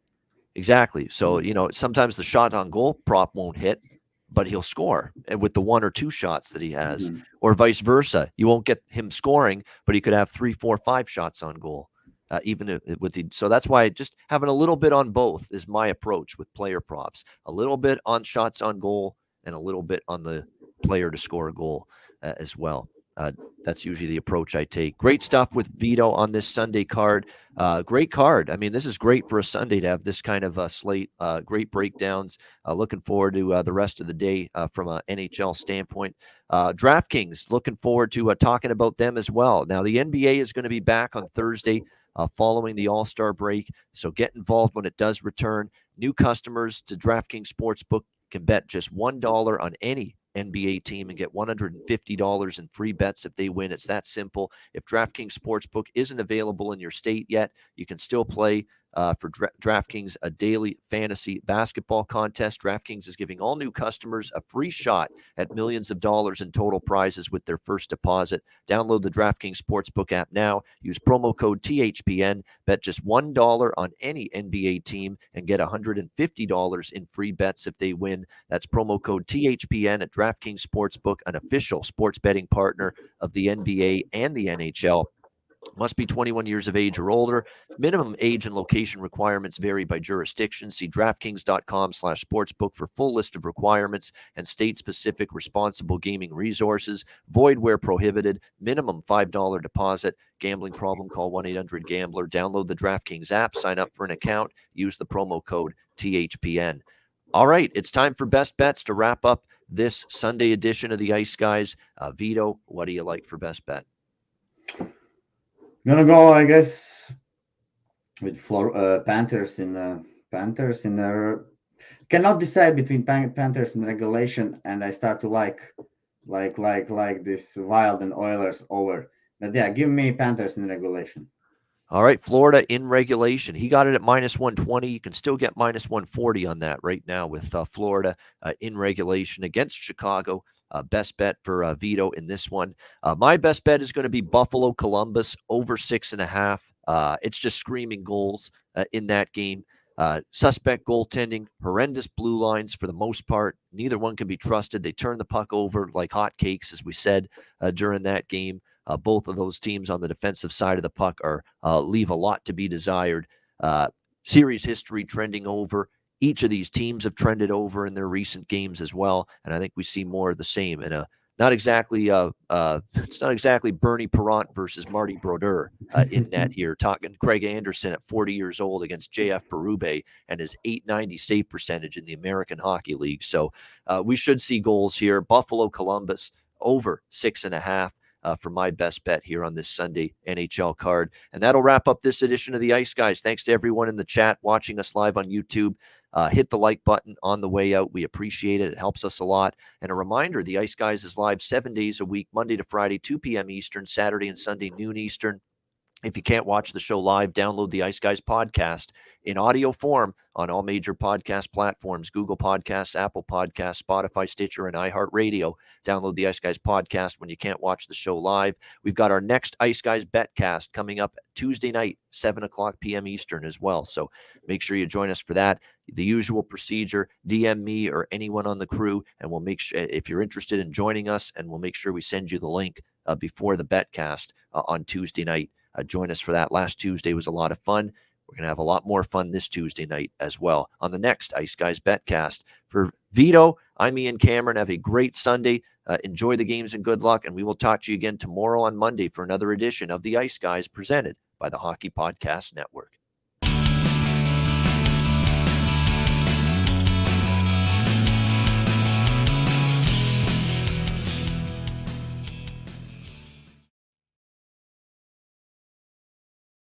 Speaker 2: Exactly. So, sometimes the shot on goal prop won't hit, but he'll score with the 1 or 2 shots that he has, or vice versa. You won't get him scoring, but he could have 3, 4, 5 shots on goal, so that's why just having a little bit on both is my approach with player props. A little bit on shots on goal and a little bit on the player to score a goal as well. That's usually the approach I take. Great stuff with Vito on this Sunday card. Great card. I mean, this is great for a Sunday to have this kind of slate. Great breakdowns. Looking forward to the rest of the day from an NHL standpoint. DraftKings, looking forward to talking about them as well. Now, the NBA is going to be back on Thursday following the All-Star break. So get involved when it does return. New customers to DraftKings Sportsbook can bet just $1 on any NBA team and get $150 in free bets if they win. It's that simple. If DraftKings Sportsbook isn't available in your state yet, you can still play for DraftKings, a daily fantasy basketball contest. DraftKings is giving all new customers a free shot at millions of dollars in total prizes with their first deposit. Download the DraftKings Sportsbook app now. Use promo code THPN. Bet just $1 on any NBA team and get $150 in free bets if they win. That's promo code THPN at DraftKings Sportsbook, an official sports betting partner of the NBA and the NHL. Must be 21 years of age or older. Minimum age and location requirements vary by jurisdiction. See DraftKings.com/sportsbook for full list of requirements and state-specific responsible gaming resources. Void where prohibited. Minimum $5 deposit. Gambling problem? Call 1-800-GAMBLER. Download the DraftKings app. Sign up for an account. Use the promo code THPN. All right, it's time for Best Bets to wrap up this Sunday edition of the Ice Guys. Vito, what do you like for Best Bet?
Speaker 3: Gonna go, I guess, with Panthers in the cannot decide between Panthers in regulation, and I start to like this Wild and Oilers over. But yeah, give me Panthers in regulation.
Speaker 2: All right, Florida in regulation. He got it at -120. You can still get -140 on that right now with Florida in regulation against Chicago. Best bet for Vito in this one. My best bet is going to be Buffalo Columbus over 6.5. It's just screaming goals in that game. Suspect goaltending, horrendous blue lines for the most part. Neither one can be trusted. They turn the puck over like hotcakes, as we said during that game. Both of those teams on the defensive side of the puck are leave a lot to be desired. Series history trending over. Each of these teams have trended over in their recent games as well, and I think we see more of the same. And not exactly it's not exactly Bernie Parent versus Marty Brodeur in net here. Talking Craig Anderson at 40 years old against JF Berube and his .890 save percentage in the American Hockey League. So we should see goals here. Buffalo Columbus over 6.5. For my best bet here on this Sunday NHL card. And that'll wrap up this edition of the Ice Guys. Thanks to everyone in the chat watching us live on YouTube. Hit the like button on the way out. We appreciate it. It helps us a lot. And a reminder, the Ice Guys is live 7 days a week, Monday to Friday, 2 p.m. Eastern, Saturday and Sunday, noon Eastern. If you can't watch the show live, download the Ice Guys podcast in audio form on all major podcast platforms, Google Podcasts, Apple Podcasts, Spotify, Stitcher, and iHeartRadio. Download the Ice Guys podcast when you can't watch the show live. We've got our next Ice Guys Betcast coming up Tuesday night, 7 o'clock p.m. Eastern as well. So make sure you join us for that. The usual procedure, DM me or anyone on the crew, and we'll make sure, if you're interested in joining us, and we'll make sure we send you the link before the Betcast on Tuesday night. Join us for that. Last Tuesday was a lot of fun. We're going to have a lot more fun this Tuesday night as well on the next Ice Guys Betcast. For Vito, I'm Ian Cameron. Have a great Sunday. Enjoy the games and good luck. And we will talk to you again tomorrow on Monday for another edition of the Ice Guys presented by the Hockey Podcast Network.